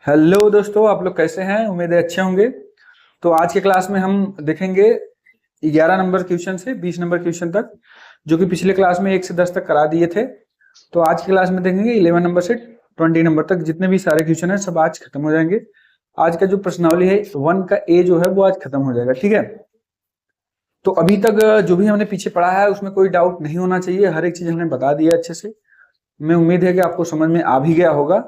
Hello दोस्तों, आप लोग कैसे हैं? उम्मीद है अच्छे होंगे। तो आज के क्लास में हम देखेंगे 11 नंबर क्वेश्चन से 20 नंबर क्वेश्चन तक, जो कि पिछले क्लास में 1 से 10 तक करा दिए थे। तो आज की क्लास में देखेंगे 11 नंबर से 20 नंबर तक जितने भी सारे क्वेश्चन है सब आज खत्म हो जाएंगे। आज का जो प्रश्नावली है 1 का ए जो है वो आज खत्म हो जाएगा, ठीक है। तो अभी तक जो भी हमने पीछे पढ़ा है उसमें कोई डाउट नहीं होना चाहिए, हर एक चीज हमने बता दिया अच्छे से। मैं उम्मीद है कि आपको समझ में आ भी गया होगा।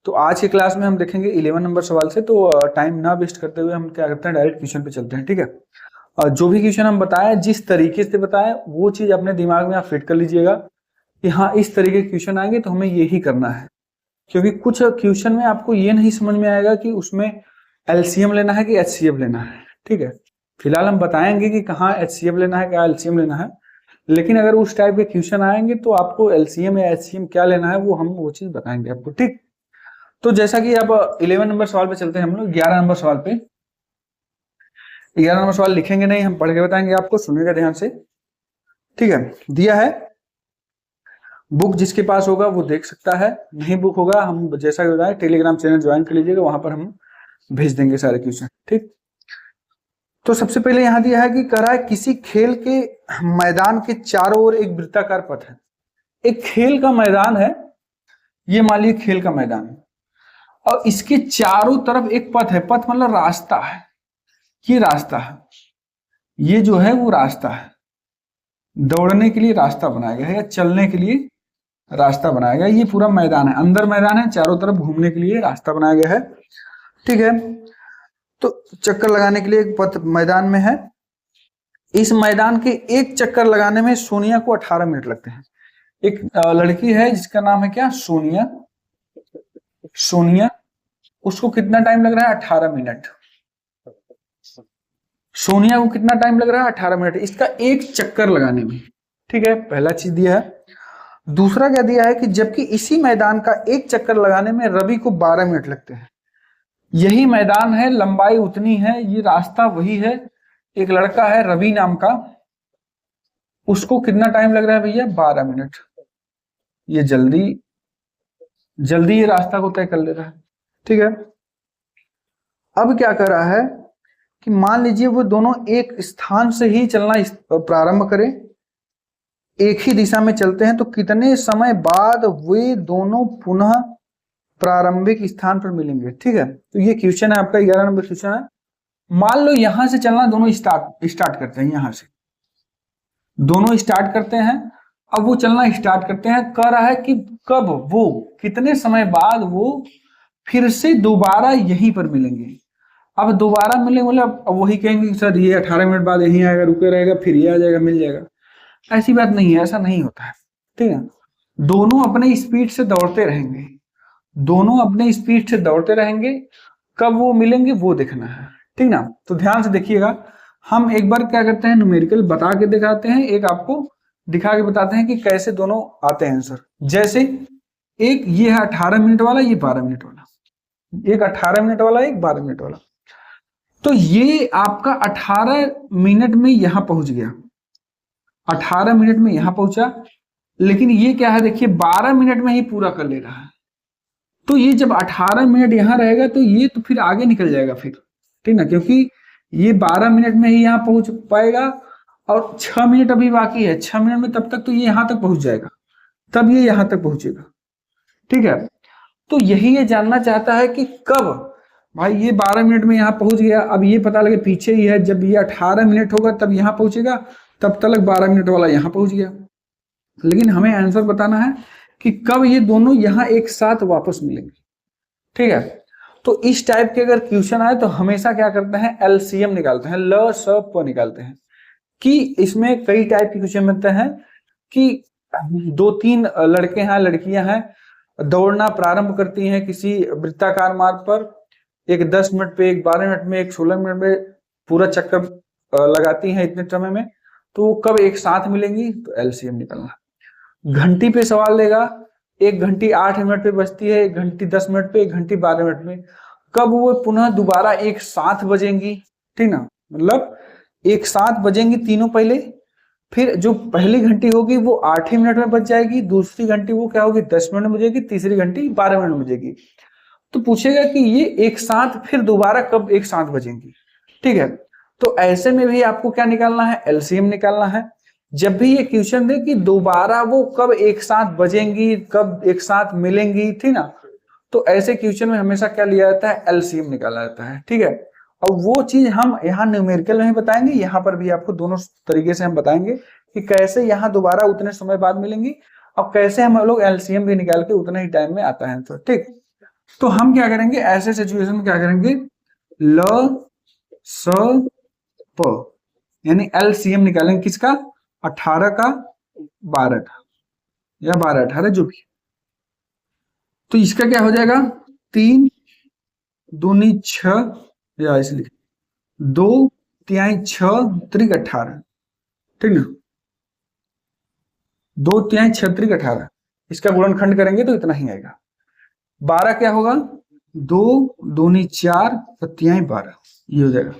तो आज की क्लास में हम देखेंगे 11 नंबर सवाल से। तो टाइम ना वेस्ट करते हुए हम क्या करते हैं, डायरेक्ट क्वेश्चन पे चलते हैं, ठीक है। जो भी क्वेश्चन हम बताएं, जिस तरीके से बताएं वो चीज अपने दिमाग में आप फिट कर लीजिएगा कि हाँ इस तरीके के क्वेश्चन आएंगे तो हमें ये ही करना है। क्योंकि कुछ क्वेश्चन में आपको ये नहीं समझ में आएगा कि उसमें एलसीएम लेना है कि एचसीएफ लेना है, ठीक है। फिलहाल हम बताएंगे कि कहाँ एचसीएफ लेना है, क्या एलसीएम लेना है। लेकिन अगर उस टाइप के क्वेश्चन आएंगे तो आपको एलसीएम या एचसीएम क्या लेना है वो चीज बताएंगे आपको, ठीक। तो जैसा कि अब 11 नंबर सवाल पे चलते हैं हम लोग 11 नंबर सवाल पे। 11 नंबर सवाल लिखेंगे नहीं, हम पढ़ के बताएंगे आपको, सुनिएगा ध्यान से, ठीक है। दिया है बुक जिसके पास होगा वो देख सकता है, नहीं बुक होगा हम जैसा कि बताएं टेलीग्राम चैनल ज्वाइन कर लीजिएगा, वहां पर हम भेज देंगे सारे क्वेश्चन, ठीक। तो सबसे पहले यहां दिया है कि कह रहा है किसी खेल के मैदान के चारों ओर एक वृत्ताकार पथ है। एक खेल का मैदान है, ये मान लीजिए खेल का मैदान है, और इसके चारों तरफ एक पथ है। पथ मतलब रास्ता है, ये रास्ता है, ये जो है वो रास्ता है, दौड़ने के लिए रास्ता बनाया गया है या चलने के लिए रास्ता बनाया गया है। ये पूरा मैदान है, अंदर मैदान है, चारों तरफ घूमने के लिए रास्ता बनाया गया है, ठीक है। तो चक्कर लगाने के लिए एक पथ मैदान में है। इस मैदान के एक चक्कर लगाने में सोनिया को 18 मिनट लगते हैं। एक लड़की है जिसका नाम है क्या, सोनिया। सोनिया, उसको कितना टाइम लग रहा है, 18 मिनट। सोनिया को कितना टाइम लग रहा है, 18 मिनट, इसका एक चक्कर लगाने में, ठीक है। पहला चीज दिया है। दूसरा क्या दिया है कि जबकि इसी मैदान का एक चक्कर लगाने में रवि को 12 मिनट लगते हैं। यही मैदान है, लंबाई उतनी है, ये रास्ता वही है। एक लड़का है रवि नाम का, उसको कितना टाइम लग रहा है भैया, 12 मिनट। ये जल्दी जल्दी ये रास्ता को तय कर ले रहा है, ठीक है। अब क्या कर रहा है कि मान लीजिए वो दोनों एक स्थान से ही चलना प्रारंभ करें, एक ही दिशा में चलते हैं, तो कितने समय बाद वे दोनों पुनः प्रारंभिक स्थान पर मिलेंगे, ठीक है। तो ये क्वेश्चन है आपका 11 नंबर क्वेश्चन है। मान लो यहां से चलना दोनों स्टार्ट करते हैं, यहां से दोनों स्टार्ट करते हैं। अब वो चलना स्टार्ट करते हैं, कह रहा है कि कब वो कितने समय बाद वो फिर से दोबारा यहीं पर मिलेंगे। अब दोबारा मिलेंगे मतलब अब वही कहेंगे कि सर ये 18 मिनट बाद यहीं आएगा, रुके रहेगा, फिर ये आ जाएगा, मिल जाएगा। ऐसी बात नहीं है, ऐसा नहीं होता है, ठीक है। दोनों अपने स्पीड से दौड़ते रहेंगे, दोनों अपने स्पीड से दौड़ते रहेंगे, कब वो मिलेंगे वो देखना है, ठीक ना। तो ध्यान से देखिएगा, हम एक बार क्या करते हैं, न्यूमेरिकल बता के दिखाते हैं, एक आपको दिखा के बताते हैं कि कैसे दोनों आते हैं आंसर। जैसे एक ये है 18 मिनट वाला, ये 12 मिनट वाला, एक 18 मिनट वाला, एक 12 मिनट वाला। तो ये आपका 18 मिनट में यहां पहुंच गया, 18 मिनट में यहां पहुंचा, लेकिन ये क्या है देखिए 12 मिनट में ही पूरा कर ले रहा है। तो ये जब 18 मिनट यहां रहेगा तो ये तो फिर आगे निकल जाएगा फिर, ठीक ना, क्योंकि ये 12 मिनट में ही यहां पहुंच पाएगा और 6 मिनट अभी बाकी है, 6 मिनट में तब तक तो ये यहां तक पहुंच जाएगा, तब ये यहां तक पहुंचेगा, ठीक है। तो यही ये जानना चाहता है कि कब भाई ये 12 मिनट में यहां पहुंच गया, अब ये पता लगे पीछे ही है, जब ये 18 मिनट होगा तब यहां पहुंचेगा, तब तक 12 मिनट वाला यहां पहुंच गया। लेकिन हमें आंसर बताना है कि कब ये दोनों यहां एक साथ वापस मिलेंगे, ठीक है। तो इस टाइप के अगर क्वेश्चन आए तो हमेशा क्या करते हैं, एलसीएम निकालते हैं, ल स प निकालते हैं। कि इसमें कई टाइप के क्वेश्चन बनते हैं कि 2-3 लड़के हैं, लड़कियां हैं, दौड़ना प्रारंभ करती हैं किसी वृत्ताकार मार्ग पर, एक 10 मिनट पे, एक 12 मिनट में, एक 16 मिनट में पूरा चक्कर लगाती हैं इतने समय में, तो वो कब एक साथ मिलेंगी, तो एलसीएम निकालना। घंटी पे सवाल देगा, 1 घंटी 8 मिनट पे बजती है, 1 घंटी 10 मिनट पे, 1 घंटी 12 मिनट में, कब वो पुनः दोबारा एक साथ बजेंगी, ठीक ना। मतलब एक साथ बजेंगी तीनों पहले, फिर जो पहली घंटी होगी वो 8 ही मिनट में बज जाएगी, दूसरी घंटी वो क्या होगी 10 मिनट में बजेगी, तीसरी घंटी 12 मिनट में बजेगी। तो पूछेगा कि ये एक साथ फिर दोबारा कब एक साथ बजेंगी, ठीक है। तो ऐसे में भी आपको क्या निकालना है, एलसीएम निकालना है। जब भी ये क्वेश्चन दे कि दोबारा वो कब एक साथ बजेंगी, कब एक साथ मिलेंगी, ठीक ना, तो ऐसे क्वेश्चन में हमेशा क्या लिया जाता है, एलसीएम निकाला जाता है, ठीक है। और वो चीज हम यहाँ न्यूमेरिकल में भी बताएंगे, यहाँ पर भी आपको दोनों तरीके से हम बताएंगे कि कैसे यहाँ दोबारा उतने समय बाद मिलेंगी और कैसे हम लोग एलसीएम भी निकाल के उतने ही टाइम में आता है, तो ठीक। तो हम क्या करेंगे ऐसे सिचुएशन में, क्या करेंगे, ल स प यानी एलसीएम निकालेंगे किसका, 18 का 12 का या 12 18 जो भी। तो इसका क्या हो जाएगा, 3 दूनी 6 या इसलिए 2 तिहाई 6 त्रिक 18, ठीक ना, 2 तिहाई 6 त्रिक 18, इसका गुणनखंड करेंगे तो इतना ही आएगा। 12 क्या होगा, 2 दूनी 4 और तिहाई 12, ये हो जाएगा।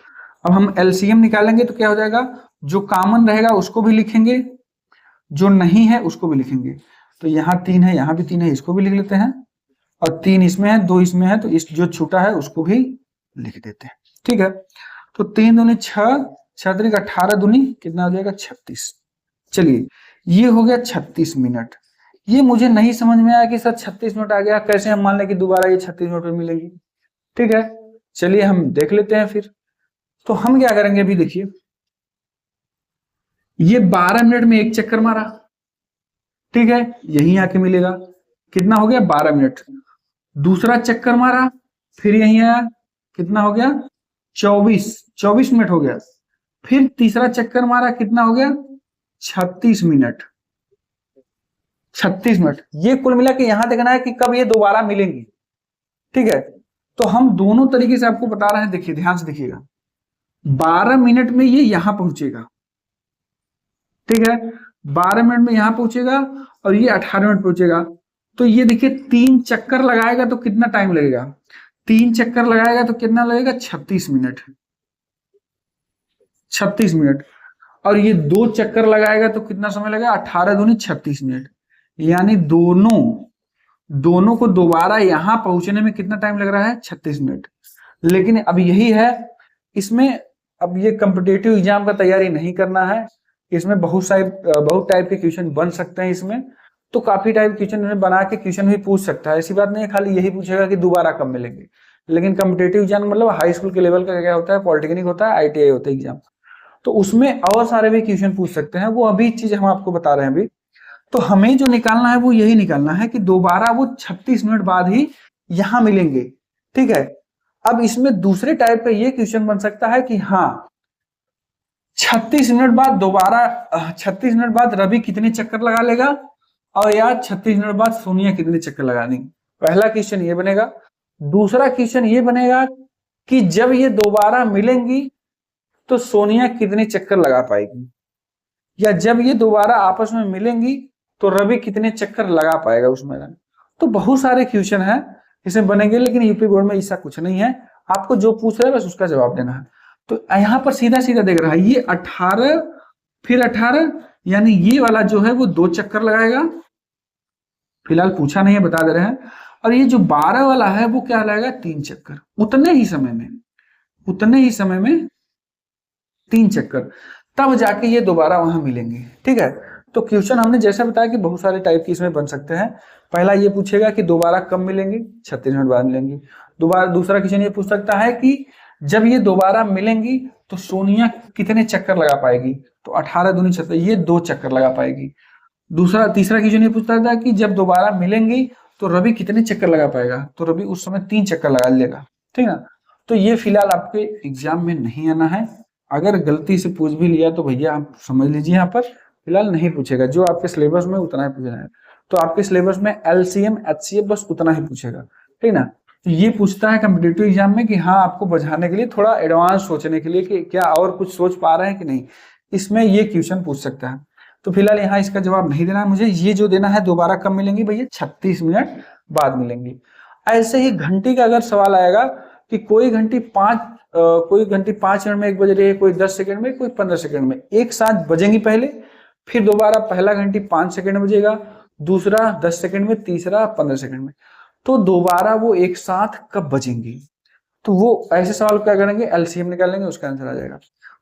अब हम एलसीएम निकालेंगे तो क्या हो जाएगा, जो कॉमन रहेगा उसको भी लिखेंगे, जो नहीं है उसको भी लिखेंगे। तो यहाँ 3 है, यहाँ भी 3 है, इसको भी लिख लेते हैं, और 3 इसमें है, 2 इसमें है, तो इस जो छूटा है उसको भी लिख देते हैं, ठीक है। तो 3 दूनी 6, 6 त्रिक 18 दूनी कितना हो जाएगा, 36। चलिए ये हो गया 36 मिनट। ये मुझे नहीं समझ में आया कि सर 36 मिनट आ गया, कैसे हम मान लें कि दोबारा ये 36 मिनट में मिलेंगी, ठीक है। चलिए हम देख लेते हैं फिर। तो हम क्या करेंगे, अभी देखिए ये 12 मिनट में एक चक्कर मारा, ठीक है, यहीं आके मिलेगा, कितना हो गया 12 मिनट। दूसरा चक्कर मारा, फिर यहीं आया, कितना हो गया 24 मिनट हो गया। फिर तीसरा चक्कर मारा, कितना हो गया 36 मिनट, 36 मिनट। ये कुल मिला के यहां देखना है कि कब ये दोबारा मिलेंगी, ठीक है। तो हम दोनों तरीके से आपको बता रहे हैं, देखिए ध्यान से देखिएगा। 12 मिनट में ये यहां पहुंचेगा, ठीक है, 12 मिनट में यहां पहुंचेगा और ये 18 मिनट पहुंचेगा। तो ये देखिए 3 चक्कर लगाएगा तो कितना टाइम लगेगा, 3 चक्कर लगाएगा तो कितना लगेगा 36 मिनट, 36 मिनट। और ये 2 चक्कर लगाएगा तो कितना समय लगेगा, 18 दूनी 36 मिनट। यानी दोनों को दोबारा यहां पहुंचने में कितना टाइम लग रहा है, 36 मिनट। लेकिन अब यही है इसमें, अब ये कॉम्पिटिटिव एग्जाम का तैयारी नहीं करना है, इसमें बहुत टाइप के क्वेश्चन बन सकते हैं इसमें। तो काफी टाइप क्वेश्चन बना के क्वेश्चन भी पूछ सकता है, ऐसी बात नहीं है खाली यही पूछेगा कि दोबारा कब मिलेंगे। लेकिन कॉम्पिटिटिव एग्जाम मतलब हाई स्कूल के लेवल का क्या होता है, पॉलिटेक्निक होता है, आईटीआई होता है एग्जाम, तो उसमें और सारे भी क्वेश्चन पूछ सकते हैं, वो अभी चीज हम आपको बता रहे हैं अभी। तो हमें जो निकालना है वो यही निकालना है कि दोबारा वो 36 मिनट बाद ही यहां मिलेंगे, ठीक है। अब इसमें दूसरे टाइप का ये क्वेश्चन बन सकता है कि हाँ 36 मिनट बाद दोबारा 36 मिनट बाद रवि कितने चक्कर लगा लेगा, और यार 36 मिनट बाद सोनिया कितने चक्कर लगा देंगी। पहला क्वेश्चन ये बनेगा। दूसरा क्वेश्चन ये बनेगा कि जब ये दोबारा मिलेंगी तो सोनिया कितने चक्कर लगा पाएगी, या जब ये दोबारा आपस में मिलेंगी तो रवि कितने चक्कर लगा पाएगा उस मैदान। तो बहुत सारे क्वेश्चन हैं इसमें बनेंगे, लेकिन यूपी बोर्ड में ऐसा कुछ नहीं है, आपको जो पूछ रहे हैं बस उसका जवाब देना है। तो यहाँ पर सीधा सीधा देख रहा है, ये 18 फिर 18, यानी ये वाला जो है वो 2 चक्कर लगाएगा, फिलहाल पूछा नहीं है बता दे रहे हैं। और ये जो 12 वाला है वो क्या लगाएगा, 3 चक्कर, उतने ही समय में 3 चक्कर, तब जाके ये दोबारा वहां मिलेंगे, ठीक है। तो क्वेश्चन हमने जैसा बताया कि बहुत सारे टाइप के इसमें बन सकते हैं। पहला ये पूछेगा कि दोबारा कब मिलेंगे, 36 मिनट बाद मिलेंगी। दूसरा क्वेश्चन ये पूछ सकता है कि जब ये दोबारा मिलेंगी तो सोनिया कितने चक्कर लगा पाएगी, तो 18 दूनी 36, ये 2 चक्कर लगा पाएगी। तीसरा क्वेश्चन ये पूछता था कि जब दोबारा मिलेंगी तो रवि कितने चक्कर लगा पाएगा, तो रवि उस समय 3 चक्कर लगा लेगा, ठीक है। तो ये फिलहाल आपके एग्जाम में नहीं आना है, अगर गलती से पूछ भी लिया तो भैया आप समझ लीजिए यहाँ पर फिलहाल नहीं पूछेगा, जो आपके सिलेबस में उतना ही पूछना है। तो आपके सिलेबस में एलसीएम एचसीएफ बस उतना ही पूछेगा, ठीक ना। तो ये पूछता है कॉम्पिटिटिव एग्जाम में कि हाँ आपको बझाने के लिए, थोड़ा एडवांस सोचने के लिए कि क्या और कुछ सोच पा रहे हैं कि नहीं, इसमें ये क्वेश्चन पूछ सकता है। तो फिलहाल यहाँ इसका जवाब नहीं देना है मुझे, ये जो देना है दोबारा कब मिलेंगी भैया, 36 मिनट बाद मिलेंगी। ऐसे ही घंटी का अगर सवाल आएगा कि कोई घंटी 5 मिनट में 1 बज रही है, कोई 10 सेकंड में, कोई 15 सेकंड में, एक साथ बजेंगी पहले, फिर दोबारा पहला घंटी 5 सेकंड में बजेगा, दूसरा 10 सेकंड में, तीसरा 15 सेकंड में। तो दोबारा वो एक साथ कब बजेंगी। तो वो ऐसे सवाल क्या करेंगे, एलसीएम निकालेंगे, उसका आंसर आ जाएगा।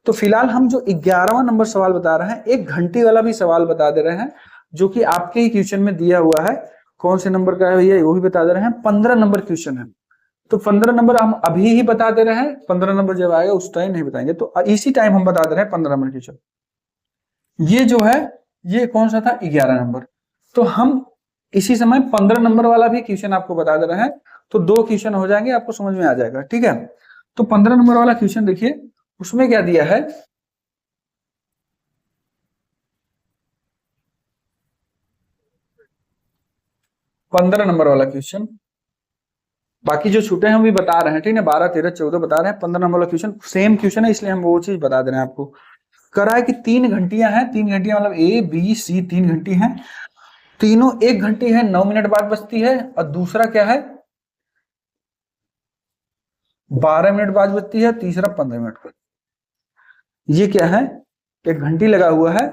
तो फिलहाल हम जो 11वां नंबर सवाल बता रहे हैं, एक घंटे वाला भी सवाल बता दे रहे हैं, जो कि आपके ही क्वेश्चन में दिया हुआ है। कौन से नंबर का है भैया, वो भी बता दे रहे हैं। 15 नंबर क्वेश्चन है। तो 15 नंबर हम अभी ही बता दे रहे हैं, 15 नंबर जब आएगा उस टाइम नहीं बताएंगे। तो इसी टाइम हम बता दे रहे हैं 15 नंबर क्वेश्चन। ये जो है ये कौन सा था, 11 नंबर। तो हम इसी समय 15 नंबर वाला भी क्वेश्चन आपको बता दे रहे हैं। तो 2 क्वेश्चन हो जाएंगे, आपको समझ में आ जाएगा, ठीक है। तो 15 नंबर वाला क्वेश्चन देखिए, उसमें क्या दिया है, पंद्रह नंबर वाला क्वेश्चन। बाकी जो छूटे हैं हम भी बता रहे हैं, ठीक है, 12 13 14 बता रहे हैं। 15 नंबर वाला क्वेश्चन सेम क्वेश्चन है, इसलिए हम वो चीज बता दे रहे हैं आपको। करा है कि 3 घंटियां हैं, 3 घंटियां मतलब ए बी सी 3 घंटी हैं। तीनों 1 घंटी है 9 मिनट बाद बजती है, और दूसरा क्या है 12 मिनट बाद बजती है, तीसरा 15 मिनट बाद। ये क्या है, एक घंटी लगा हुआ है,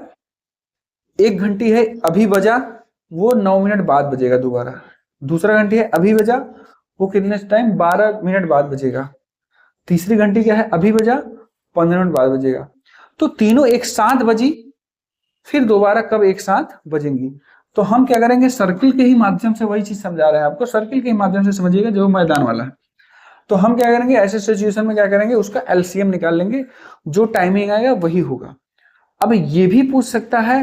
1 घंटी है अभी बजा, वो 9 मिनट बाद बजेगा दोबारा। दूसरा घंटी है अभी बजा, वो कितने टाइम 12 मिनट बाद बजेगा। तीसरी घंटी क्या है, अभी बजा, 15 मिनट बाद बजेगा। तो तीनों एक साथ बजी, फिर दोबारा कब एक साथ बजेंगी। तो हम क्या करेंगे, सर्किल के ही माध्यम से वही चीज समझा रहे हैं आपको, सर्किल के ही माध्यम से समझिएगा जो मैदान वाला है। तो हम क्या करेंगे, ऐसे सिचुएशन में क्या करेंगे, उसका एलसीएम निकाल लेंगे, जो टाइमिंग आएगा वही होगा। अब ये भी पूछ सकता है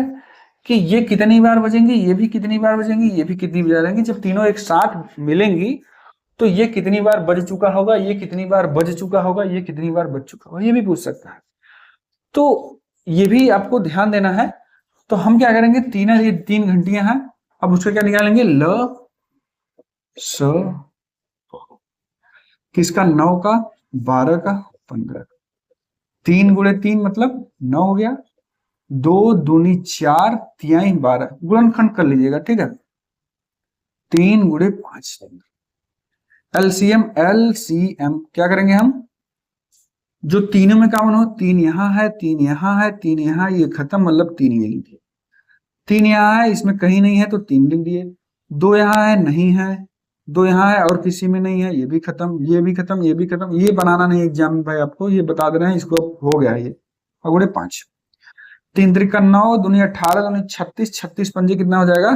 कि ये कितनी बार बजेंगी, ये भी कितनी बार बजेंगी, ये भी कितनी बार बजेंगी। जब तीनों एक साथ मिलेंगी तो ये कितनी बार बज चुका होगा, ये कितनी बार बज चुका होगा, ये कितनी बार बज चुका होगा, ये भी पूछ सकता है। तो ये भी आपको ध्यान देना है। तो हम क्या करेंगे, ये 3 घंटियां हैं, अब उसका क्या निकालेंगे, ल स किसका, 9 का, 12 का, 15। 3 गुणे 3 मतलब 9 हो गया, 2 दूनी 4 तिहाई 12, गुणनखंड कर लीजिएगा, ठीक है। 3 गुणे 5, एलसीएम एलसीएम क्या करेंगे हम, जो तीनों में कॉमन हो, 3 यहाँ है, 3 यहाँ है, 3 यहाँ, ये खत्म, मतलब 3 ये लिख दिए। 3 यहाँ है, इसमें कहीं नहीं है तो 3 लिख दिए। 2 यहाँ है, नहीं है, 2 यहाँ है और किसी में नहीं है, ये भी खत्म, ये भी खत्म, ये भी खत्म। ये बनाना नहीं एग्जाम में भाई, आपको ये बता दे रहे हैं, इसको हो गया ये। और गुणे 5, 3 त्रिका 9 दूनी 18 दूनी 36, 36 पंजे कितना हो जाएगा,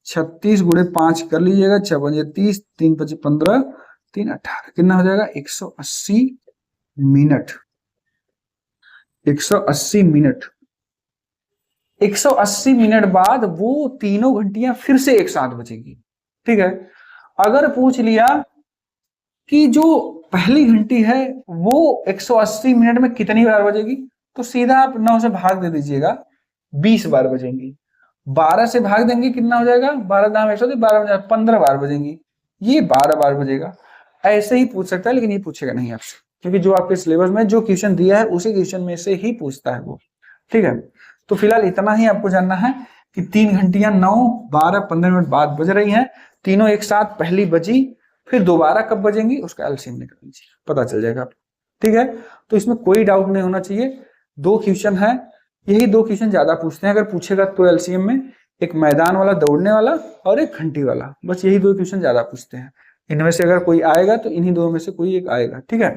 36 गुणे 5 कर लीजिएगा, 6 पंजे 30, 3 पचे 15, 3 18, कितना हो जाएगा 180 मिनट। 180 मिनट, 180 मिनट बाद वो तीनों घंटियां फिर से एक साथ बजेगी, ठीक है। अगर पूछ लिया कि जो पहली घंटी है वो 180 मिनट में कितनी बार बजेगी, तो सीधा आप 9 से भाग दे दीजिएगा, 20 बार बजेंगी। 12 से भाग देंगे, कितना हो जाएगा, 12 दाम 100, 12 15 बार बजेंगी, ये 12 बार बजेगा। ऐसे ही पूछ सकता है, लेकिन ये पूछेगा नहीं आपसे, क्योंकि जो आपके सिलेबस में जो क्वेश्चन दिया है उसी क्वेश्चन में से ही पूछता है वो, ठीक है। तो फिलहाल इतना ही आपको जानना है कि 3 घंटियां 9 12 15 मिनट बाद बज रही हैं, तीनों एक साथ पहली बजी, फिर दोबारा कब बजेंगी उसका एलसीएम निकाल लीजिए, पता चल जाएगा, ठीक है। तो इसमें कोई डाउट नहीं होना चाहिए। 2 क्वेश्चन है, यही 2 क्वेश्चन ज्यादा पूछते हैं, अगर पूछेगा तो एलसीएम में, एक मैदान वाला दौड़ने वाला और एक घंटी वाला, बस यही 2 क्वेश्चन ज्यादा पूछते हैं। इनमें से अगर कोई आएगा तो इन्हीं 2 में से कोई एक आएगा, ठीक है।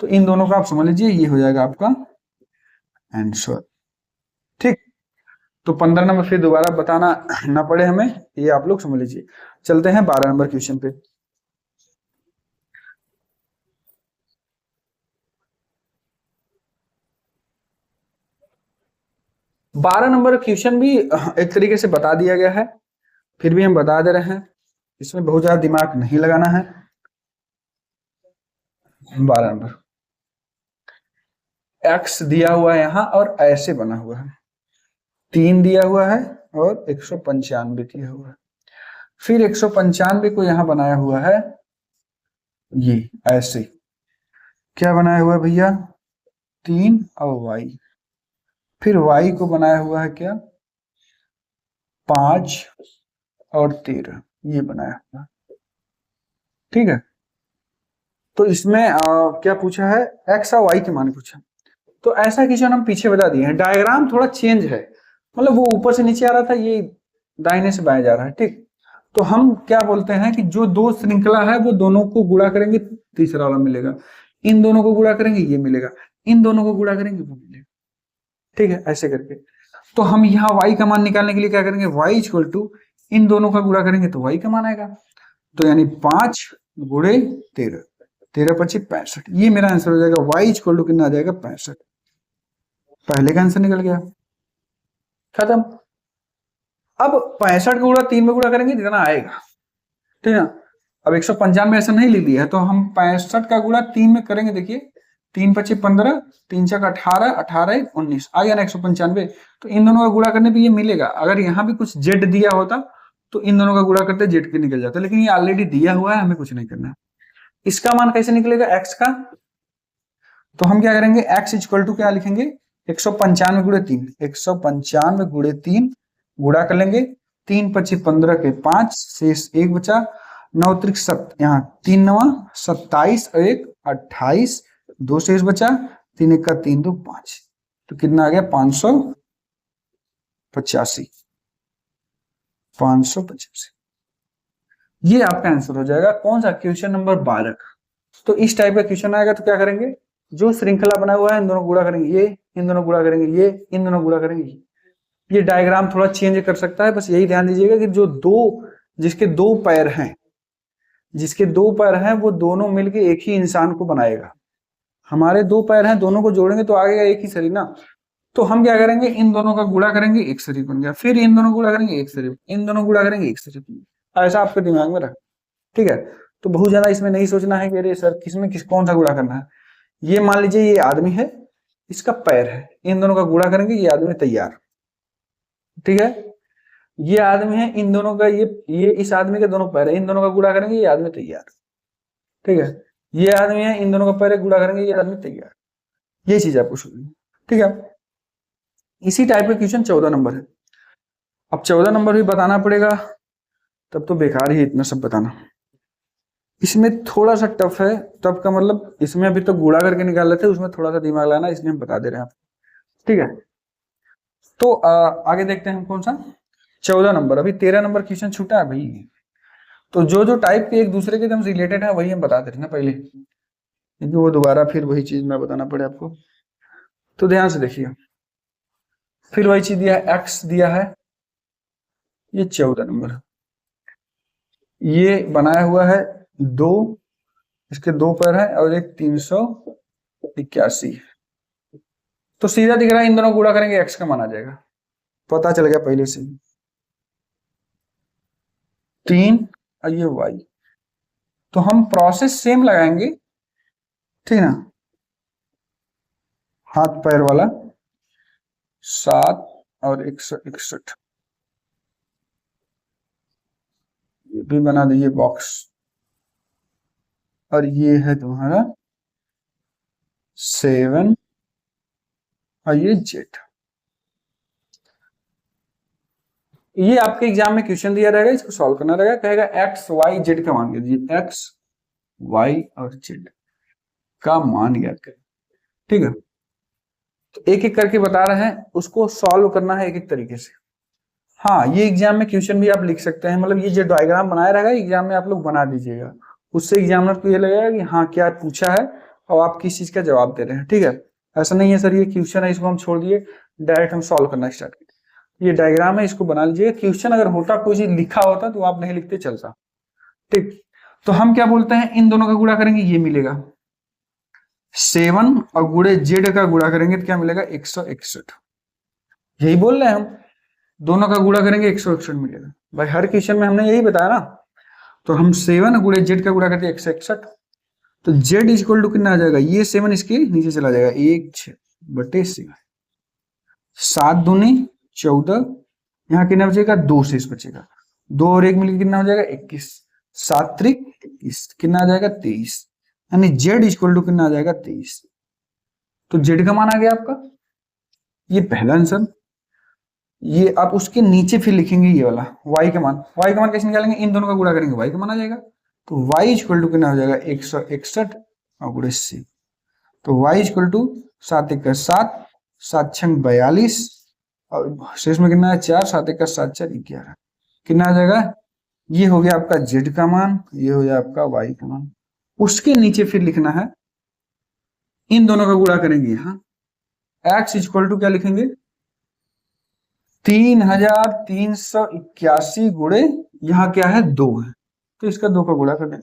तो इन दोनों का आप समझ लीजिए, ये हो जाएगा आपका आंसर, ठीक। तो 15 नंबर फिर दोबारा बताना ना पड़े हमें, ये आप लोग समझ लीजिए। चलते हैं 12 नंबर क्वेश्चन पे। 12 नंबर क्वेश्चन भी एक तरीके से बता दिया गया है, फिर भी हम बता दे रहे हैं, इसमें बहुत ज्यादा दिमाग नहीं लगाना है। 12 नंबर, एक्स दिया हुआ है यहाँ और ऐसे बना हुआ है, 3 दिया हुआ है और 195 दिया हुआ है, फिर 195 को यहां बनाया हुआ है, ये ऐसे क्या बनाया हुआ है भैया, 3 और y, फिर y को बनाया हुआ है क्या, 5 और 13, ये बनाया हुआ, ठीक है। तो इसमें क्या पूछा है, x और y के मान पूछा। तो ऐसा क्वेश्चन हम पीछे बता दिए हैं, डायग्राम थोड़ा चेंज है, मतलब वो ऊपर से नीचे आ रहा था, ये दाहिने से बाएं जा रहा है, ठीक। तो हम क्या बोलते हैं कि जो दो श्रृंखला है वो दोनों को गुणा करेंगे तीसरा वाला मिलेगा, इन दोनों को गुणा करेंगे ये मिलेगा, इन दोनों को गुणा करेंगे वो मिलेगा। ठीक है, ऐसे करके। तो हम यहाँ y का मान निकालने के लिए क्या करेंगे, y इक्वल टू इन दोनों का गुणा करेंगे तो y का मान आएगा। तो यानी 5 गुणे 13, 13 × 5 = 65। ये मेरा आंसर हो जाएगा, y इक्वल टू कितना आ जाएगा 65। पहले का आंसर निकल गया, खत्म। अब 65 का गुणा 3 में गुणा करेंगे कितना आएगा, ठीक है। अब 195 ऐसा नहीं ले लिया है, तो हम 65 का गुणा 3 में करेंगे। देखिए 3 × 5 = 15, 3 × 18, 18 × 19 आ गया ना 195। तो इन दोनों का गुणा करने पे ये मिलेगा। अगर यहाँ भी कुछ जेड दिया होता तो इन दोनों का गुणा करते जेड के निकल जाता, लेकिन ये ऑलरेडी दिया हुआ है, हमें कुछ नहीं करना है। इसका मान कैसे निकलेगा x का, तो हम क्या करेंगे, x इक्वल टू क्या लिखेंगे, 195 × 3, 195 × 3 गुणा कर लेंगे। 3 × 5 = 15 के 5, शेष 1 बचा, 9 × 3 = 7, यहाँ 3 × 9 = 27 और 1 28, 2 शेष बचा, 3 × 1 = 3, 2 5। तो कितना आ गया 585, 585। ये आपका आंसर हो जाएगा। कौन सा, क्वेश्चन नंबर 12 का। तो इस टाइप का क्वेश्चन आएगा तो क्या करेंगे, जो श्रृंखला बना हुआ है इन दोनों गुणा करेंगे, ये इन दोनों गुणा करेंगे, ये इन दोनों गुणा करेंगे। ये डायग्राम थोड़ा चेंज कर सकता है, बस यही ध्यान दीजिएगा कि जो दो, जिसके दो पैर हैं, जिसके दो पैर हैं वो दोनों मिलके एक ही इंसान को बनाएगा। हमारे दो पैर हैं, दोनों को जोड़ेंगे तो आएगा एक ही शरीर ना। तो हम क्या करेंगे, इन दोनों का गुणा करेंगे एक शरीर बन गया, फिर इन दोनों गुणा करेंगे एक शरीर, इन दोनों गुणा करेंगे एक शरीर बन गया। ऐसा आपके दिमाग में रख, ठीक है। तो बहुत ज्यादा इसमें नहीं सोचना है कि अरे सर किसमें कौन सा गुणा करना है। ये मान लीजिए ये आदमी है, इसका पैर है, इन दोनों का गुणा करेंगे, ये आदमी तैयार, ठीक है। ये आदमी है, इन दोनों का ये इस आदमी के दोनों पैर है, इन दोनों का गुणा करेंगे, ये आदमी तैयार, ठीक है। ये आदमी है, इन दोनों का पैर गुणा करेंगे, ये आदमी तैयार। ये चीज आपको शुरू, ठीक है। इसी टाइप का क्वेश्चन 14 नंबर है। अब 14 नंबर भी बताना पड़ेगा, तब तो बेकार ही इतना सब बताना। इसमें थोड़ा सा टफ है, टफ का मतलब इसमें अभी तो गुणा करके निकाल लेते हैं, उसमें थोड़ा सा दिमाग लगाना, इसलिए हम बता दे रहे हैं आपको, ठीक है। तो आगे देखते हैं हम कौन सा, 14 नंबर। अभी 13 नंबर क्वेश्चन छूटा है भाई। तो जो जो टाइप के एक दूसरे के एकदम रिलेटेड है वही हम बता दे रहे हैं ना पहले, क्योंकि वो दोबारा फिर वही चीज मैं बताना पड़े आपको। तो ध्यान से देखिए, फिर वही चीज दिया है, एक्स दिया है, ये 14 नंबर, ये बनाया हुआ है 2, इसके 2 पैर है और एक 381। तो सीधा दिख रहा है, इन दोनों गुणा करेंगे एक्स का मान आ जाएगा, पता चल गया पहले से। 3 और ये वाई, तो हम प्रोसेस सेम लगाएंगे, ठीक है ना। हाथ पैर वाला 7 और 161, ये भी बना दीजिए बॉक्स। और ये है तुम्हारा 7 और ये जेड। ये आपके एग्जाम में क्वेश्चन दिया रहेगा, इसको सॉल्व करना रहेगा। कहेगा एक्स वाई जेड का मान लीजिए, एक्स वाई और जेड का मान ज्ञात करें, ठीक है। तो एक एक करके बता रहे हैं, उसको सॉल्व करना है एक एक तरीके से। हाँ, ये एग्जाम में क्वेश्चन भी आप लिख सकते हैं, मतलब ये जो डायग्राम बनाया रहेगा एग्जाम में आप लोग बना दीजिएगा, उससे एग्जामिनर को ये लगेगा कि हाँ क्या पूछा है और आप किस चीज का जवाब दे रहे हैं, ठीक है। ऐसा नहीं है सर ये क्वेश्चन है इसको हम छोड़ दिए, डायरेक्ट हम सॉल्व करना स्टार्ट किए। ये डायग्राम है, इसको बना लीजिएगा। क्वेश्चन अगर होता, कोई चीज लिखा होता तो आप नहीं लिखते, चलता, ठीक। तो हम क्या बोलते हैं, इन दोनों का गुणा करेंगे, ये मिलेगा 7 और गुणे जेड का गुणा करेंगे तो क्या मिलेगा 161। यही बोल रहे हैं हम, दोनों का गुणा करेंगे 161 मिलेगा। भाई हर क्वेश्चन में हमने यही बताया ना। तो हम 7 गुणे जेड का गुणा करते हैं 161, तो जेड इक्वल टू कितना आ जाएगा, ये 7 इसके नीचे चला जाएगा, 1/6, 7 दूनी 14, यहाँ कितना बचेगा 2 शेष बचेगा, 2 और 1 मिलकर कितना हो जाएगा 21, 7 त्रिक 21, कितना आ जाएगा 23, यानी जेड इक्वल टू कितना आ जाएगा 23। तो जेड का मान आ गया आपका, ये पहला आंसर। ये आप उसके नीचे फिर लिखेंगे ये वाला y का मान, y का मान कैसे निकालेंगे, इन दोनों का गुणा करेंगे y का मान आ जाएगा। तो y इक्वल टू कितना हो जाएगा 161 और गुणे c। तो y इक्वल टू 7 × 7, 7 × 42 और शेष में कितना है 4, 7 × 7 = 4, 11, कितना आ जाएगा ये हो गया आपका z का मान, ये हो गया आपका y का मान। उसके नीचे फिर लिखना है, इन दोनों का गुणा करेंगे यहाँ, x इक्वल टू क्या लिखेंगे, 3381 गुणे यहाँ क्या है 2 है, तो इसका 2 का गुणा कर दें।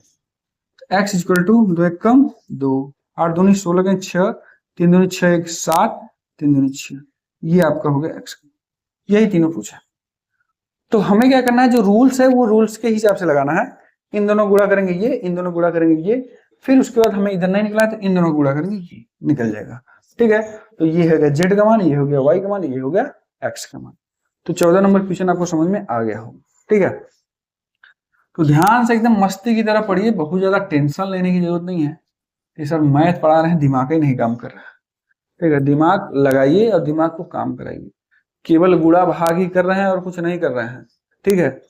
x इक्वल टू 2 एक कम 2, 8 दूनी 16 के 6, 3 दूनी 6 1 7, 3 दूनी 6, ये आपका हो गया x। यही तीनों पूछा। तो हमें क्या करना है, जो रूल्स है वो रूल्स के हिसाब से लगाना है। इन दोनों गुणा करेंगे ये, इन दोनों गुणा करेंगे ये, फिर उसके बाद हमें इधर नहीं निकला तो इन दोनों गुणा करेंगे ये निकल जाएगा। ठीक है, तो ये है z का मान, ये हो गया y का मान, ये हो गया x का मान। तो 14 नंबर क्वेश्चन आपको समझ में आ गया होगा। ठीक है, तो ध्यान से एकदम मस्ती की तरह पढ़िए, बहुत ज्यादा टेंशन लेने की जरूरत नहीं है। ये सब मैथ पढ़ा रहे हैं, दिमाग ही नहीं काम कर रहा है। ठीक है, दिमाग लगाइए और दिमाग को काम कराइए। केवल गुणा भाग ही कर रहे हैं और कुछ नहीं कर रहे हैं। ठीक है,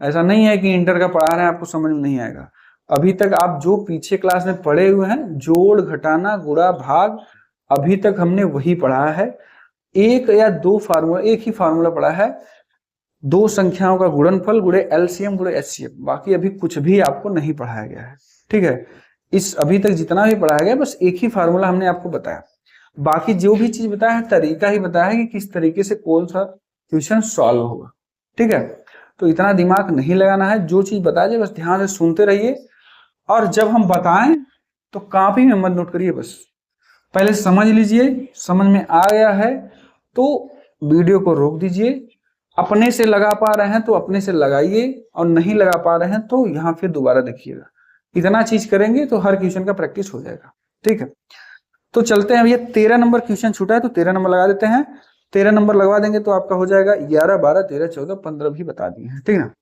ऐसा नहीं है कि इंटर का पढ़ा रहे हैं आपको समझ में नहीं आएगा। अभी तक आप जो पीछे क्लास में पढ़े हुए हैं, जोड़ घटाना गुणा भाग, अभी तक हमने वही पढ़ा है। एक या दो फार्मूला, एक ही फार्मूला पढ़ा है, दो संख्याओं का गुणनफल गुणे एलसीएम गुणे एचसीएफ, बाकी अभी कुछ भी आपको नहीं पढ़ाया गया है। ठीक है, इस अभी तक जितना भी पढ़ाया गया बस एक ही फार्मूला हमने आपको बताया, बाकी जो भी चीज बताया है तरीका ही बताया है कि किस तरीके से कौन सा क्वेश्चन सॉल्व होगा। ठीक है, तो इतना दिमाग नहीं लगाना है, जो चीज बताया जाए बस ध्यान से सुनते रहिए, और जब हम बताएं तो कॉपी में मत नोट करिए, बस पहले समझ लीजिए। समझ में आ गया है तो वीडियो को रोक दीजिए, अपने से लगा पा रहे हैं तो अपने से लगाइए, और नहीं लगा पा रहे हैं तो यहाँ फिर दोबारा देखिएगा। इतना चीज करेंगे तो हर क्वेश्चन का प्रैक्टिस हो जाएगा। ठीक है, तो चलते हैं। भैया 13 नंबर क्वेश्चन छूटा है तो 13 नंबर लगा देते हैं। 13 नंबर लगवा देंगे तो आपका हो जाएगा 11 12 13 14 15 भी बता दिए हैं। ठीक है ना,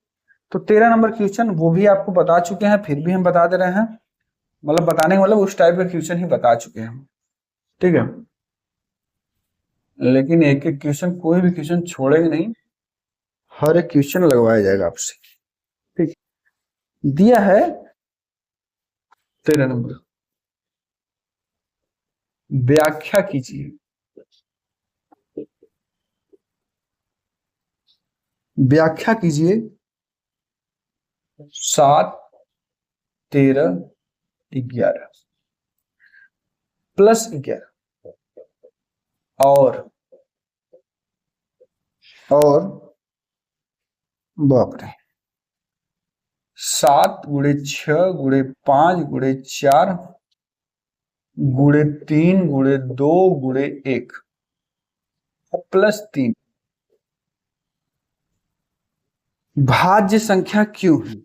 तो 13 नंबर क्वेश्चन वो भी आपको बता चुके हैं, फिर भी हम बता दे रहे हैं, मतलब बताने का मतलब उस टाइप का क्वेश्चन ही बता चुके हैं। ठीक है, लेकिन एक एक क्वेश्चन, कोई भी क्वेश्चन छोड़ेंगे नहीं, हर एक क्वेश्चन लगवाया जाएगा आपसे। ठीक, दिया है 13 नंबर, व्याख्या कीजिए। व्याख्या कीजिए 7 13 11 प्लस 11 और बाप रे 7 गुणे 6 गुणे 5 गुणे 4 गुणे 3 गुणे 2 गुणे 1 प्लस 3 भाज्य संख्या क्यों है।